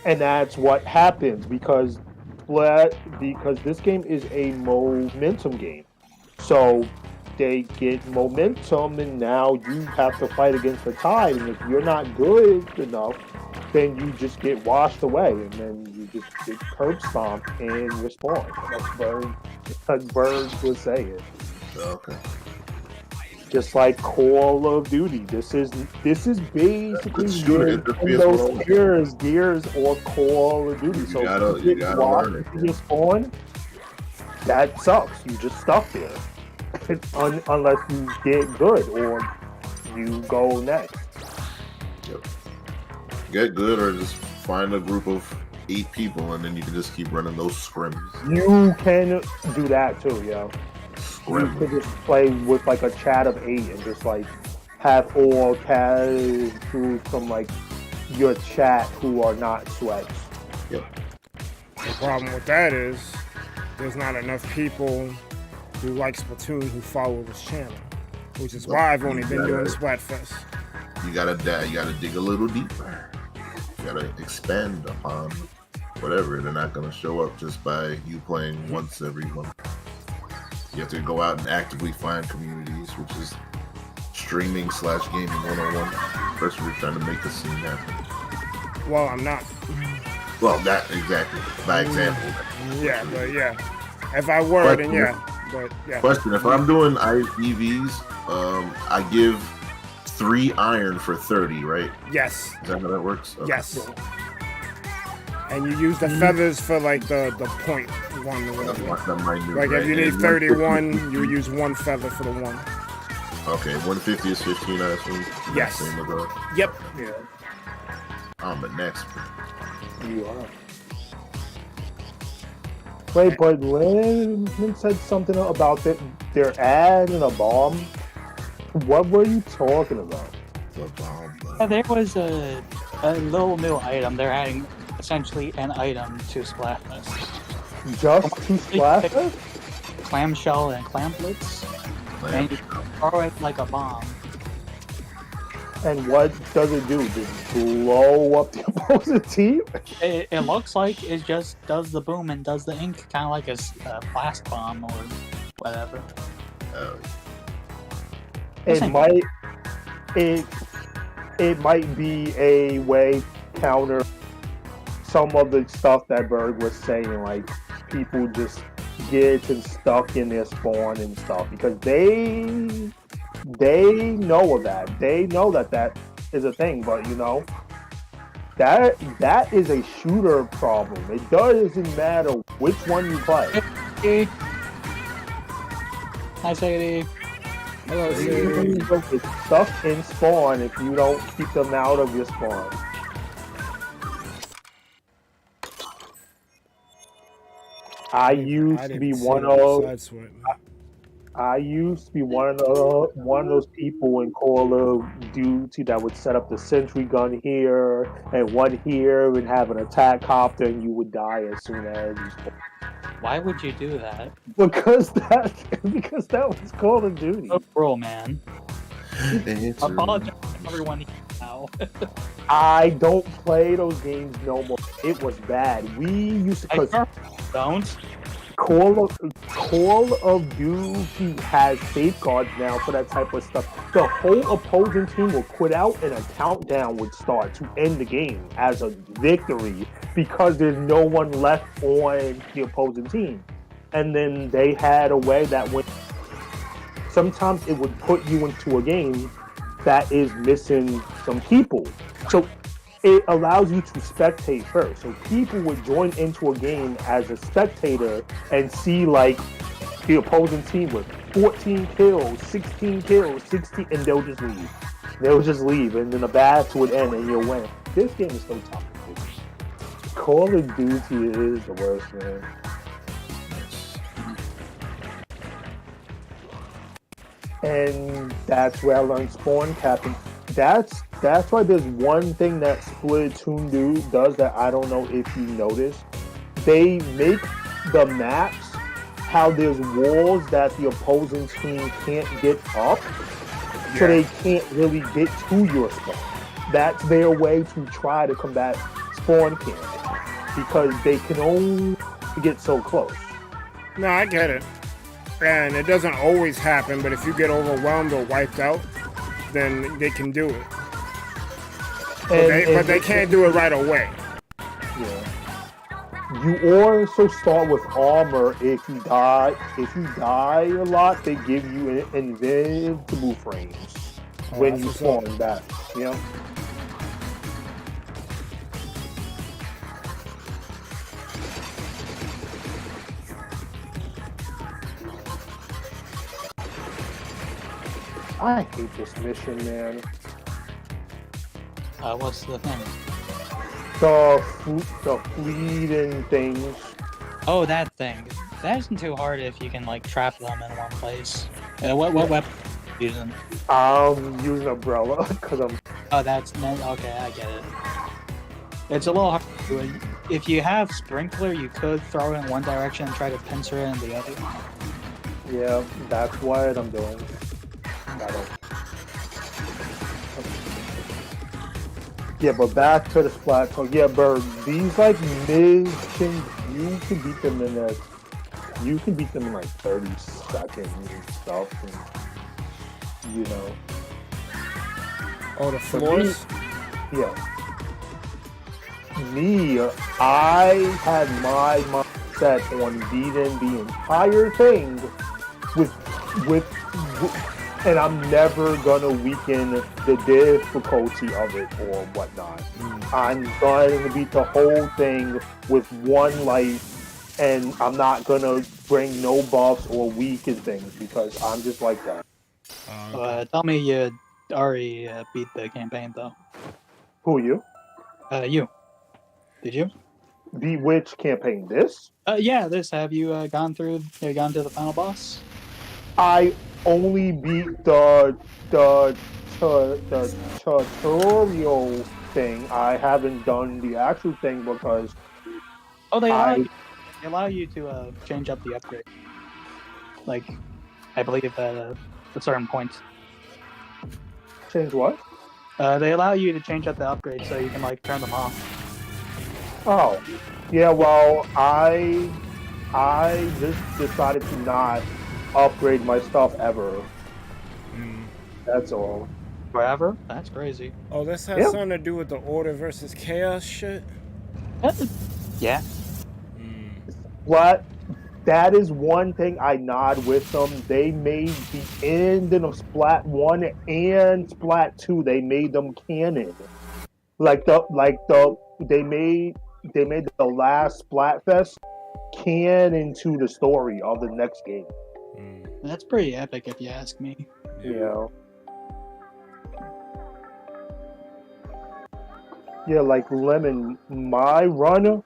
And that's what happens because this game is a momentum game. So they get momentum, and now you have to fight against the tide. And if you're not good enough, then you just get washed away, and then you just get curb stomped and respawn. Like Bird was saying. Okay. Just like Call of Duty. This is basically those Gears or Call of Duty. So you gotta learn it. You spawn, that sucks. You just stuck there. Unless you get good or you go next. Yep. Get good or just find a group of 8 people and then you can just keep running those scrims. You can do that too, yo. You could just play with a chat of 8 and just have all casuals from your chat who are not sweats. Yep. The problem with that is there's not enough people who like Splatoon who follow this channel, which is why I've only been doing Splatfest. You gotta dig a little deeper. You gotta expand upon whatever. They're not gonna show up just by you playing once every month. You have to go out and actively find communities, which is streaming/gaming 101. First, we're trying to make a scene happen. Well, I'm not. Well, that exactly. By example. Yeah, but yeah. If I were, then yeah. But yeah. Question: if I'm doing EVs, I give 3 iron for 30, right? Yes. Is that how that works? Okay. Yes. And you use the feathers for like the point one or That's whatever. that might do, Like right? if you need And 31, you use 1 feather for the 1. Okay, 150 is 15, I assume. Yes. Same with the... Yep. Yeah, but next. you are. Wait, but Lynn said something about their ad and a bomb. What were you talking about? The bomb. There was a little new item. They're adding essentially an item to Splatfest. Just to Splatfest? Clamshell and clamplets. And you throw it like a bomb. And what does it do? Just blow up the opposing team? It looks like it just does the boom and does the ink, kind of like a blast bomb or whatever. It might be a way to counter some of the stuff that Berg was saying, like people just get stuck in their spawn and stuff, because they know of that. They know that is a thing, but you know, that is a shooter problem. It doesn't matter which one you play. Hi, Sadie. Hello, You're Sadie. gonna get stuck in spawn if you don't keep them out of your spawn. I used to be one of those people in Call of Duty that would set up the sentry gun here and one here and have an attack copter, and you would die as soon as you spawned. Why would you do that? Because that was Call of Duty. Oh, bro, man. Apologize to everyone now. I don't play those games no more. It was bad. We used to Don't. Call of Duty has safeguards now for that type of stuff. The whole opposing team will quit out and a countdown would start to end the game as a victory because there's no one left on the opposing team. And then they had a way that when sometimes it would put you into a game that is missing some people. So it allows you to spectate first. So people would join into a game as a spectator and see like the opposing team with 14 kills, 16 kills, 16, and they'll just leave. They'll just leave, and then the battle would end and you'll win. This game is so tough. Call of Duty is the worst, man. And that's where I learned spawn capping. That's why there's one thing that Splatoon does that I don't know if you noticed. They make the maps how there's walls that the opposing team can't get up, so they can't really get to your spawn. That's their way to try to combat spawn camping, because they can only get so close. No, I get it. And it doesn't always happen, but if you get overwhelmed or wiped out, then they can do it. But they can't do it right away. Yeah. You also start with armor. If you die a lot, they give you invincible frames when you spawn back. You know? I hate this mission, man. What's the thing? The fleeting things. Oh, that thing. That isn't too hard if you can like trap them in one place. What weapon are you using? I'm using umbrella because I'm. Oh, that's okay. I get it. It's a little hard to do it. If you have sprinkler, you could throw it in one direction and try to pincer it in the other. Yeah, that's what I'm doing. Yeah, but back to the splat. So yeah, Berg, these like mid-things, you can beat them in a, you can beat them in like 30 seconds and stuff, and you know. Oh, the For me, floors? yeah. Me, I had my mindset on beating the entire thing with and I'm never gonna weaken the difficulty of it or whatnot. I'm going to beat the whole thing with one life, and I'm not gonna bring no buffs or weaken things because I'm just like that. Tell me you already beat the campaign, though. Who are you? You. Did you? The which campaign? This? Yeah, this. Have you gone to the final boss? I only beat the tutorial thing. I haven't done the actual thing because Oh, they I allow you to change up the upgrade. Like, I believe at certain points. changed what? They allow you to change up the upgrade so you can like turn them off. Oh, yeah. Well, I just decided to not upgrade my stuff ever. That's all. Forever? That's crazy. Oh, this has Yeah. something to do with the order versus chaos shit? Yeah. But that is one thing I nod with them. They made the ending of Splat 1 and Splat 2, they made them canon. They made the last Splatfest canon to the story of the next game. That's pretty epic if you ask me. You know. Yeah, like Lemon, my run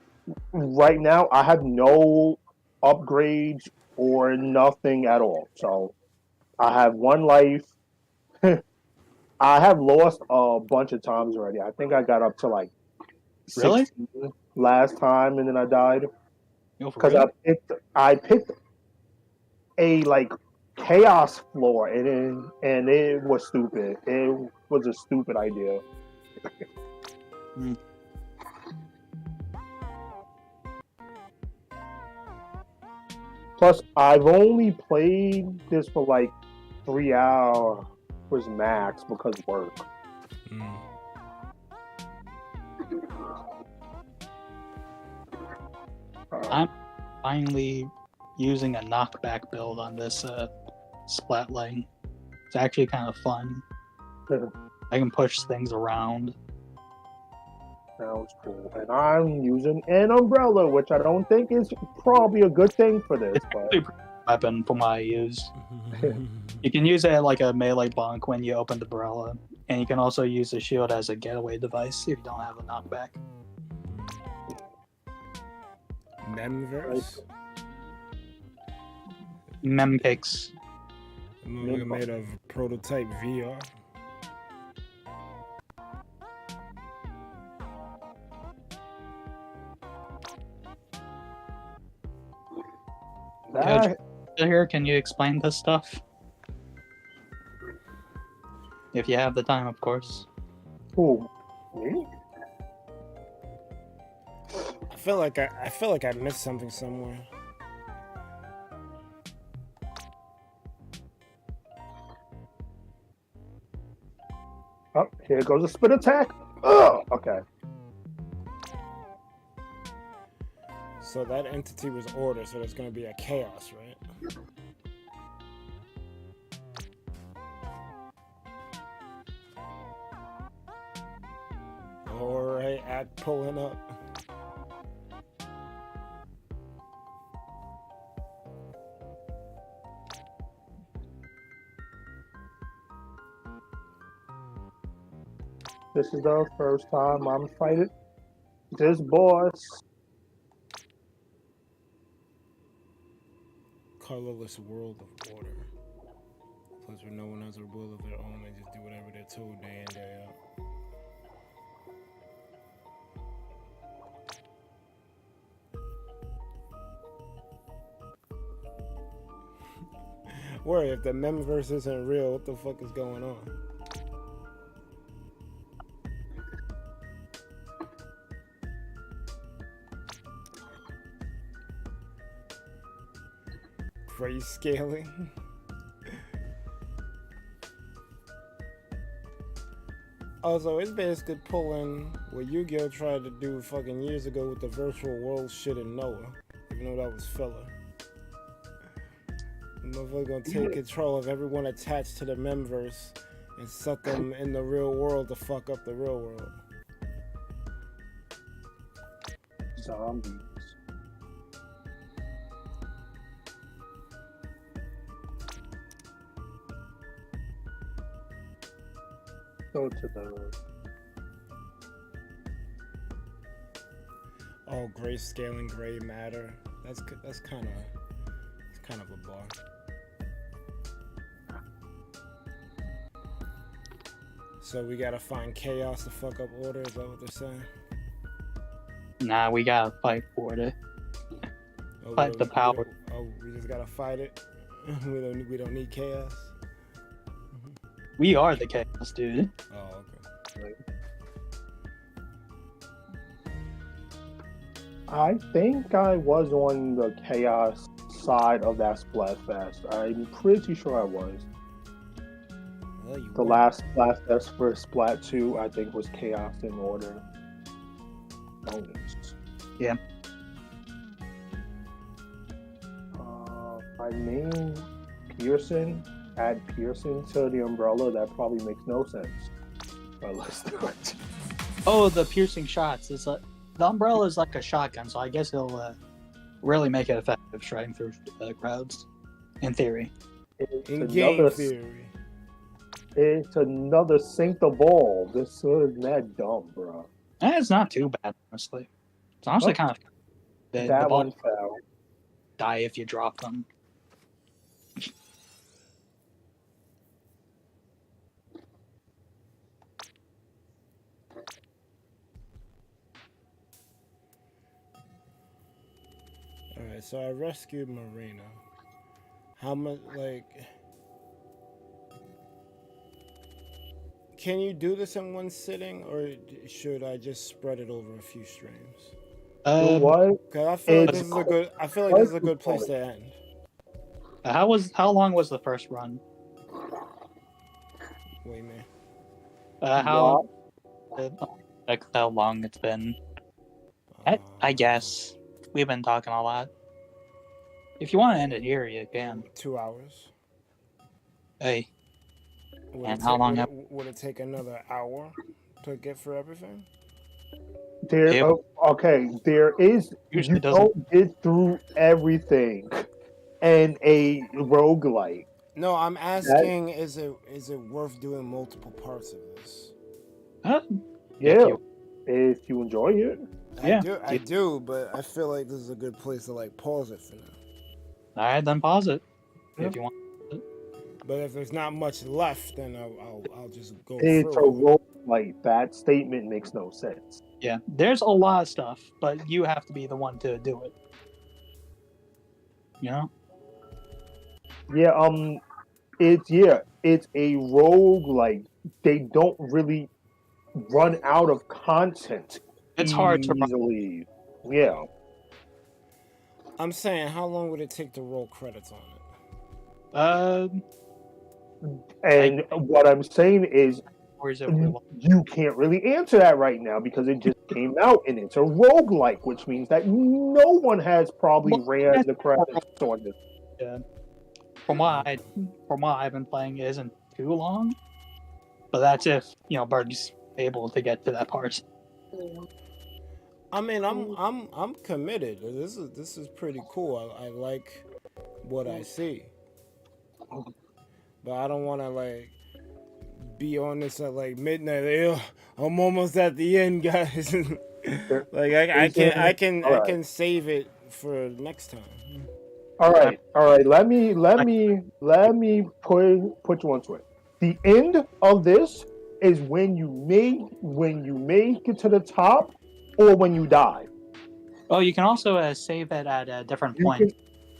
right now, I have no upgrades or nothing at all. So I have one life. I have lost a bunch of times already. I think I got up to like 16 Really? last time, and then I died Yo, for because real? I picked a like chaos floor, and it was stupid. It was a stupid idea. Plus, I've only played this for like 3 hours max because work. I'm finally using a knockback build on this splat lane. It's actually kind of fun. I can push things around. Sounds cool. And I'm using an umbrella, which I don't think is probably a good thing for this. It's But actually a pretty good weapon from what I use. You can use it at like a melee bonk when you open the umbrella, and you can also use the shield as a getaway device if you don't have a knockback. Memverse? Mempix. The movie made of prototype VR. Here, can you explain this stuff? If you have the time, of course. Who? Me? I feel like I missed something somewhere. Oh, here goes a spin attack. Oh, okay. So that entity was order, so there's gonna be a chaos, right? Alright, act pulling up. This is the first time I'm fighting this boss. Colorless world of order. Place where no one has a will of their own, they just do whatever they're told day in, day out. Worry, if the memverse isn't real, what the fuck is going on? Grayscaling. Also, it's basically pulling what Yu-Gi-Oh tried to do fucking years ago with the virtual world shit in Noah. Even though that was filler. The motherfucker gonna take control of everyone attached to the memverse and suck them in the real world to fuck up the real world. Zombies. Go to the. Oh, grayscaling gray matter. That's kind of a bar. So we gotta find chaos to fuck up order. Is that what they're saying? Nah, we gotta fight for it. Oh, Fight the power. We just gotta fight it. we don't need chaos. We are the chaos, dude. Oh, okay. I think I was on the chaos side of that Splatfest. I'm pretty sure I was. Well, The last Splatfest for Splat 2, I think, was Chaos in Order. Bonus. Yeah. My main Pearson, add Pearson to the umbrella, that probably makes no sense. But let's do it. Oh, the piercing shots. It's like the umbrella is like a shotgun, so I guess it'll really make it effective striking through crowds. In theory. In game theory. It's another sink the ball. This is that dumb, bro. It's not too bad, honestly. It's honestly kind of the That ball one fell. die if you drop them. Alright, so I rescued Marina. How much, like... Can you do this in one sitting, or should I just spread it over a few streams? What? Cause I feel like this is a good. I feel like this is a good place to end. How long was the first run? Wait, man. How long it's been? I guess we've been talking a lot. If you want to end it here, you can. 2 hours. Hey. Would And it how take, long? Would it take another hour to get for everything? Okay, there is. Usually You doesn't. don't get through everything in a roguelike. No, I'm asking. Is it worth doing multiple parts of this? Yeah, if you enjoy it. I do, but I feel like this is a good place to like pause it for now. All right, then pause it Yeah. if you want. But if there's not much left, then I'll just go It's a through it. roguelike. That statement makes no sense. Yeah, there's a lot of stuff, but you have to be the one to do it. You know? Yeah, it's a roguelike. They don't really run out of content. It's hard to run. easily. Yeah. I'm saying, how long would it take to roll credits on it? And what I'm saying is, Or is it real? you can't really answer that right now because it just came out and it's a roguelike, which means that no one has probably ran the credits on this. Yeah. From what I've been playing, it isn't too long. But that's if Berg's able to get to that part. I mean, I'm committed. This is pretty cool. I like what I see, but I don't want to like be on this at like midnight. Like, I'm almost at the end, guys. Like I can save it for next time. All right. Let me put you onto it. The end of this is when you make it to the top, or when you die. Oh, you can also save it at a different point.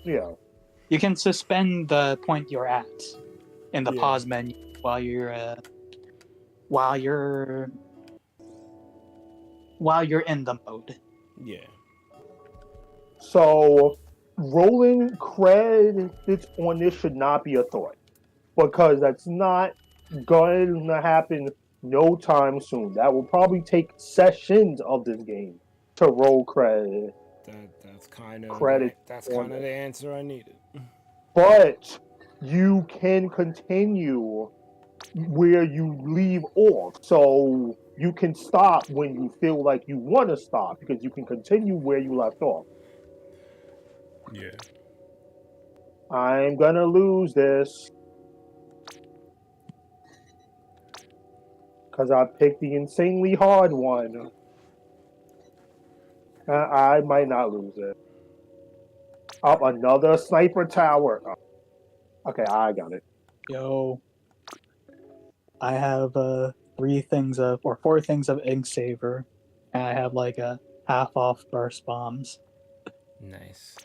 You can suspend the point you're at in the pause menu while you're in the mode. Yeah. So rolling credits on this should not be a thought because that's not going to happen no time soon. That will probably take sessions of this game to roll That's kind of credit on the it. answer I needed. But you can continue where you leave off. So you can stop when you feel like you want to stop because you can continue where you left off. Yeah. I'm gonna lose this because I picked the insanely hard one. I might not lose it. Up another sniper tower. Oh, okay, I got it. Yo, I have 4 things of ink saver, and I have like a half off burst bombs. Nice.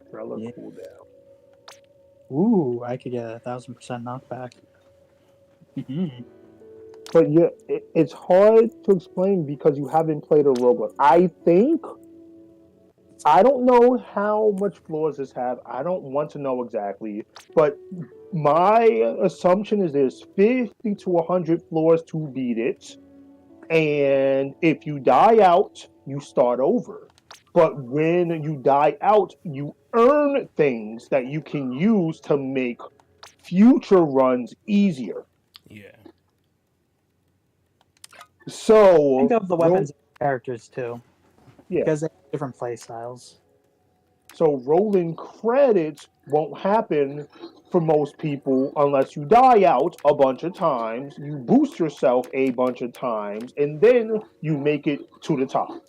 Umbrella Yeah. cooldown. Ooh, I could get 1,000% knockback. Mm-hmm. But yeah, it's hard to explain because you haven't played a roguelike. I don't know how much floors this have. I don't want to know exactly, but my assumption is there's 50 to 100 floors to beat it. And if you die out, you start over. But when you die out, you earn things that you can use to make future runs easier. Yeah. So Think of the weapons and characters too, yeah. because they have different play styles. So rolling credits won't happen for most people unless you die out a bunch of times, you boost yourself a bunch of times, and then you make it to the top.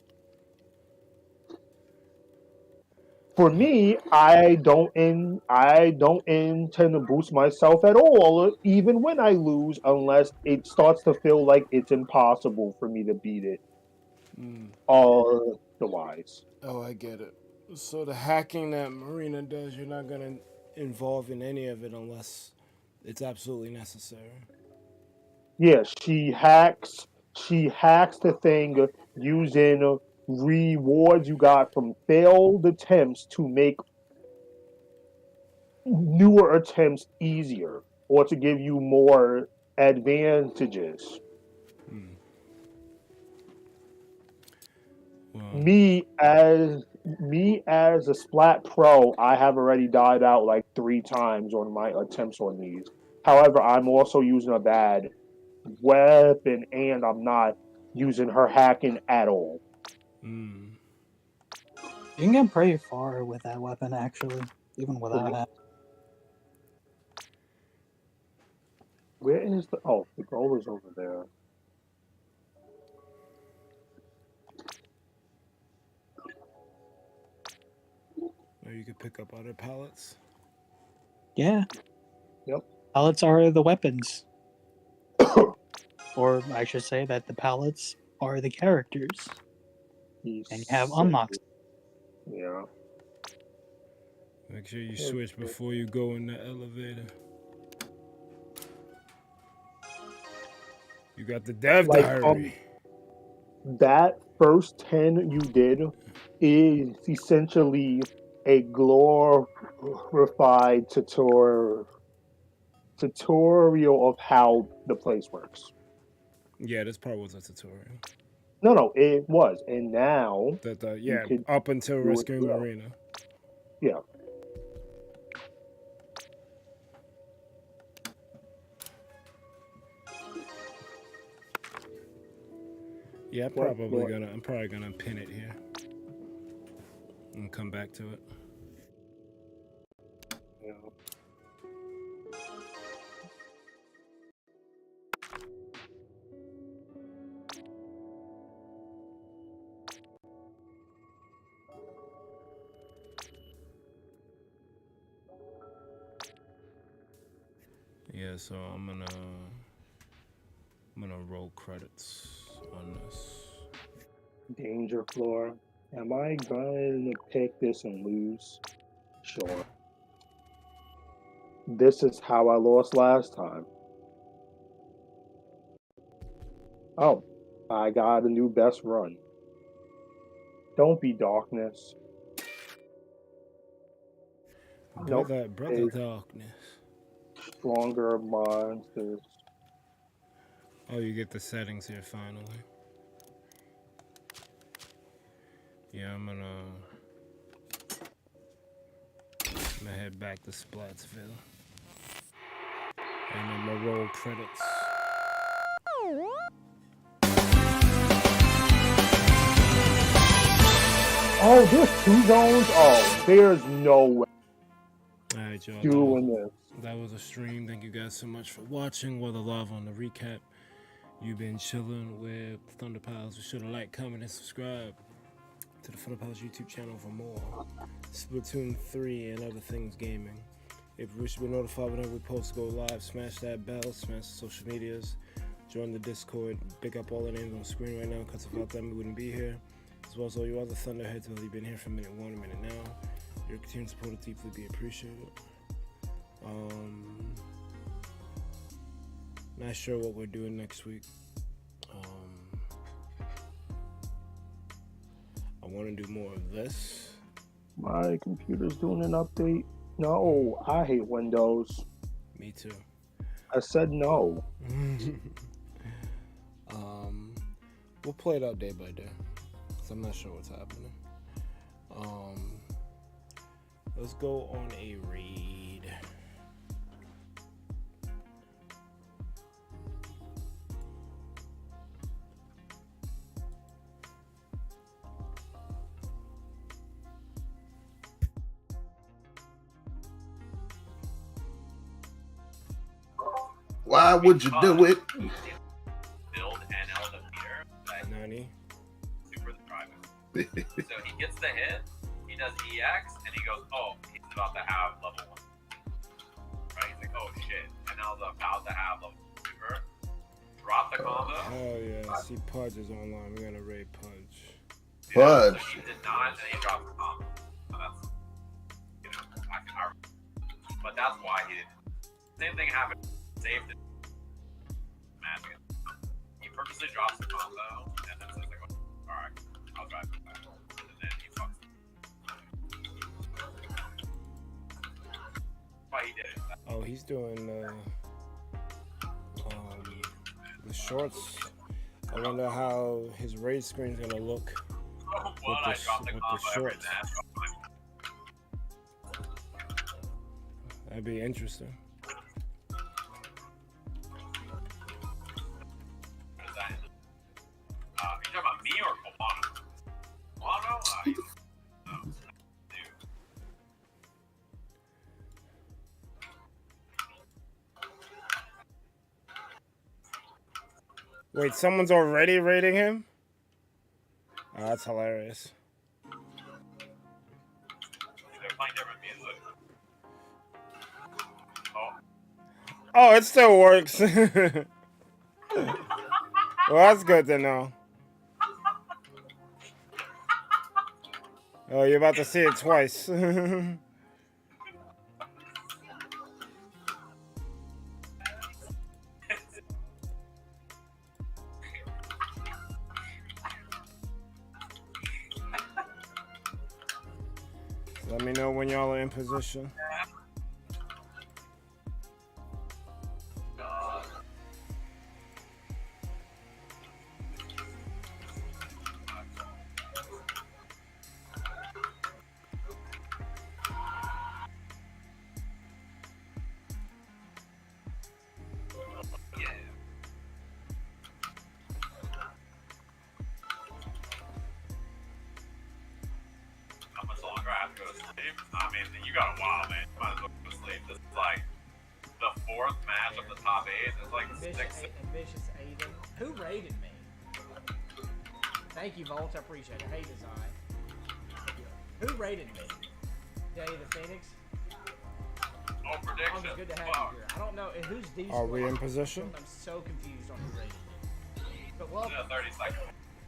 For me, I don't intend to boost myself at all, even when I lose, unless it starts to feel like it's impossible for me to beat it. Otherwise. Oh, I get it. So the hacking that Marina does, you're not gonna involve in any of it unless it's absolutely necessary. Yeah, she hacks the thing using rewards you got from failed attempts to make newer attempts easier or to give you more advantages. Well, Me as a Splat Pro, I have already died out like 3 times on my attempts on these. However, I'm also using a bad weapon and I'm not using her hacking at all. You can get pretty far with that weapon, actually, even without it. Where is the goal is over there. or you could pick up other pallets. Yeah. Yep. Pallets are the weapons. Or I should say that the pallets are the characters. And you have unlocks. Yeah. Make sure you switch before you go in the elevator. You got the dev diary. That first 10 you did is essentially a glorified tutorial of how the place works. Yeah, this part was a tutorial. No, it was, and now up until rescuing Marina. Yeah. Yeah, I'm probably gonna pin it here and come back to it. Yeah. Yeah, so I'm gonna roll credits on this. Danger floor. Am I going to pick this and lose? Sure. This is how I lost last time. Oh, I got a new best run. Don't be darkness. Nope. Brother Darkness. Stronger monsters. Oh, you get the settings here finally. Yeah, I'm gonna head back to Splatsville. And I'm gonna roll credits. Oh, there's 2 zones? Oh, there's no way. Alright, y'all. Doing this. That was a stream. Thank you guys so much for watching. Weather Live on the recap. You've been chilling with ThunderPals. Be sure to like, comment, and subscribe to the ThunderPals YouTube channel for more Splatoon 3 and other things gaming. If you wish to be notified whenever we post go live, smash that bell, smash the social medias, join the Discord, pick up all the names on the screen right now, because without them we wouldn't be here. As well as all you other Thunderheads who have been here for minute 1, minute now. Your continued support will deeply be appreciated. Not sure what we're doing next week. I want to do more of this. My computer's doing an update. No, I hate Windows. Me too. I said no. We'll play it out day by day, because I'm not sure what's happening. Let's go on a raid. Why would you do it? Build NL defeater. Nani? Super the private. So he gets the hit, he does EX, and he goes, oh, he's about to have level 1. Right? He's like, oh shit. NL's about to have level 1 super. Drop the combo. Oh yeah, I see Pudge is online. We're gonna raid Pudge. Pudge. So he did not, and he dropped the combo. So that's, you know, but that's why he didn't. Same thing happened. Saved it. Magic. He purposely drops the combo, and then says like, oh, alright, I'll drive it back. And then he fucks it. Why he did it. Oh, he's doing the shorts. I wonder how his raid screen's gonna look Oh, what? I dropped the combo every shorts. match. That'd be interesting. Are you talking about me or Colano? Colano? No. Dude. Wait, someone's already raiding him? Oh, that's hilarious. They're playing different music. Oh. Oh, it still works. Well, that's good to know. Oh, you're about to see it twice. Let me know when y'all are in position. How much longer I have to go to sleep? I mean, you got a while, man. You might as well go to sleep. This is like the 4th match of the top 8. It's like Ambitious Aiden. Who raided me? Thank you, Volt. I appreciate it. Hey, Design. Who raided me? Jay the Phoenix? Oh, prediction. Oh, good to have you here. I don't know. Who's D? Are we in position? I'm so confused on who raided me. But welcome. 30 seconds.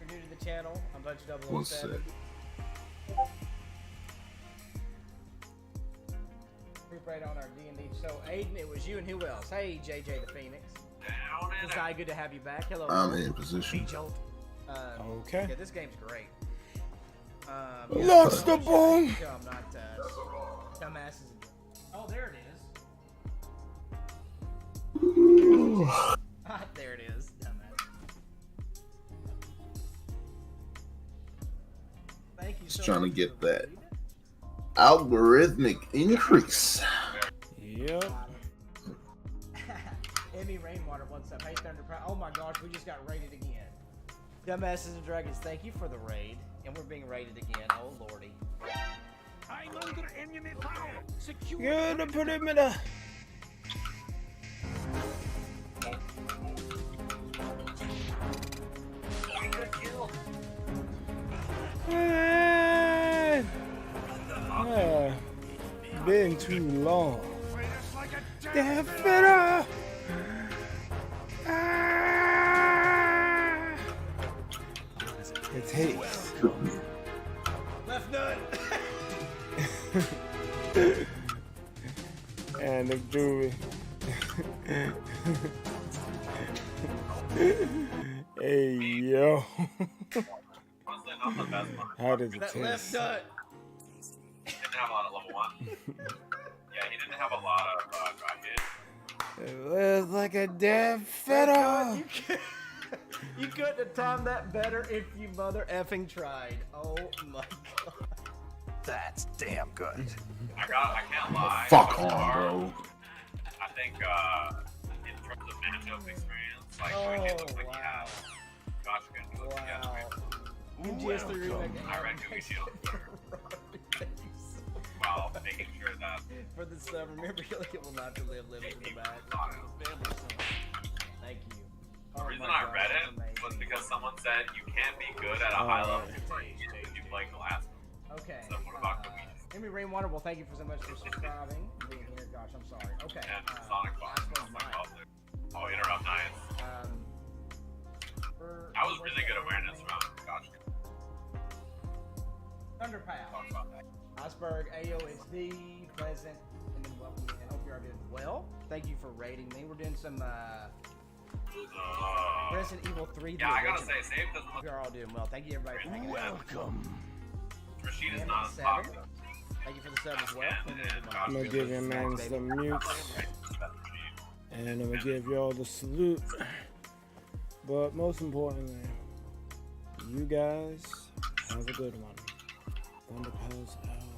If you're new to the channel, I'm Bunch 1 007. sec. Group raid on our D&D. So, Aiden, it was you and who else? Hey, JJ the Phoenix. Down in Desai, good to have you back. Hello. I'm in position. Jolt. Okay. Yeah, this game's great. Launch the bomb! I'm not dumbasses Oh, there it is. There it is. Dumbass. Thank you Just so trying to much get for the that raid. algorithmic increase. Yep. Emmy Rainwater, what's up? Hey, ThunderPals. Oh my gosh, we just got raided again. Dumbasses and Dragons, thank you for the raid. And we're being raided again. Oh lordy. I'm under enemy fire. Secure. You're the perimeter. Been too long. They're fitter. It takes. Left nut. And the dude. Hey yo. Honestly, not the best one. How does it That left taste? nut. He didn't have a lot of level 1. Yeah, he didn't have a lot of dry hit. It was like a damn fiddle. You couldn't have timed that better if you mother effing tried. Oh my god. That's damn good. I can't lie. Fuck so on, far, bro. I think in terms of matchup experience, like it looks like he wow. has gosh good moves. Wow. MGS3 remake. I read Gooey Shield while making sure that For the sub, remember it will not to live in the back. Thank you. the reason I read it was because someone said you can't be good at a high level if you play glass. Okay. So what about Gooey? Emmy Rainwater, well, thank you for so much for subscribing. Being here, gosh, I'm sorry. Okay. And Sonic Box. Oh, interrupt, nice. That was really good awareness around gosh. ThunderPals. Talk about that. Iceberg, AOSD, Pleasant, and then welcome in. Hope you're all doing well. Thank you for rating me. We're doing some Resident Evil 3. Yeah, I gotta say, Save doesn't Hope look. you're all doing well. Thank you everybody for making Welcome. Rashid is And not as 7. popular. Thank you for the sub as well. I'm gonna give your man some mutes. And I'm gonna give y'all the salute. But most importantly, you guys have a good one. ThunderPals out.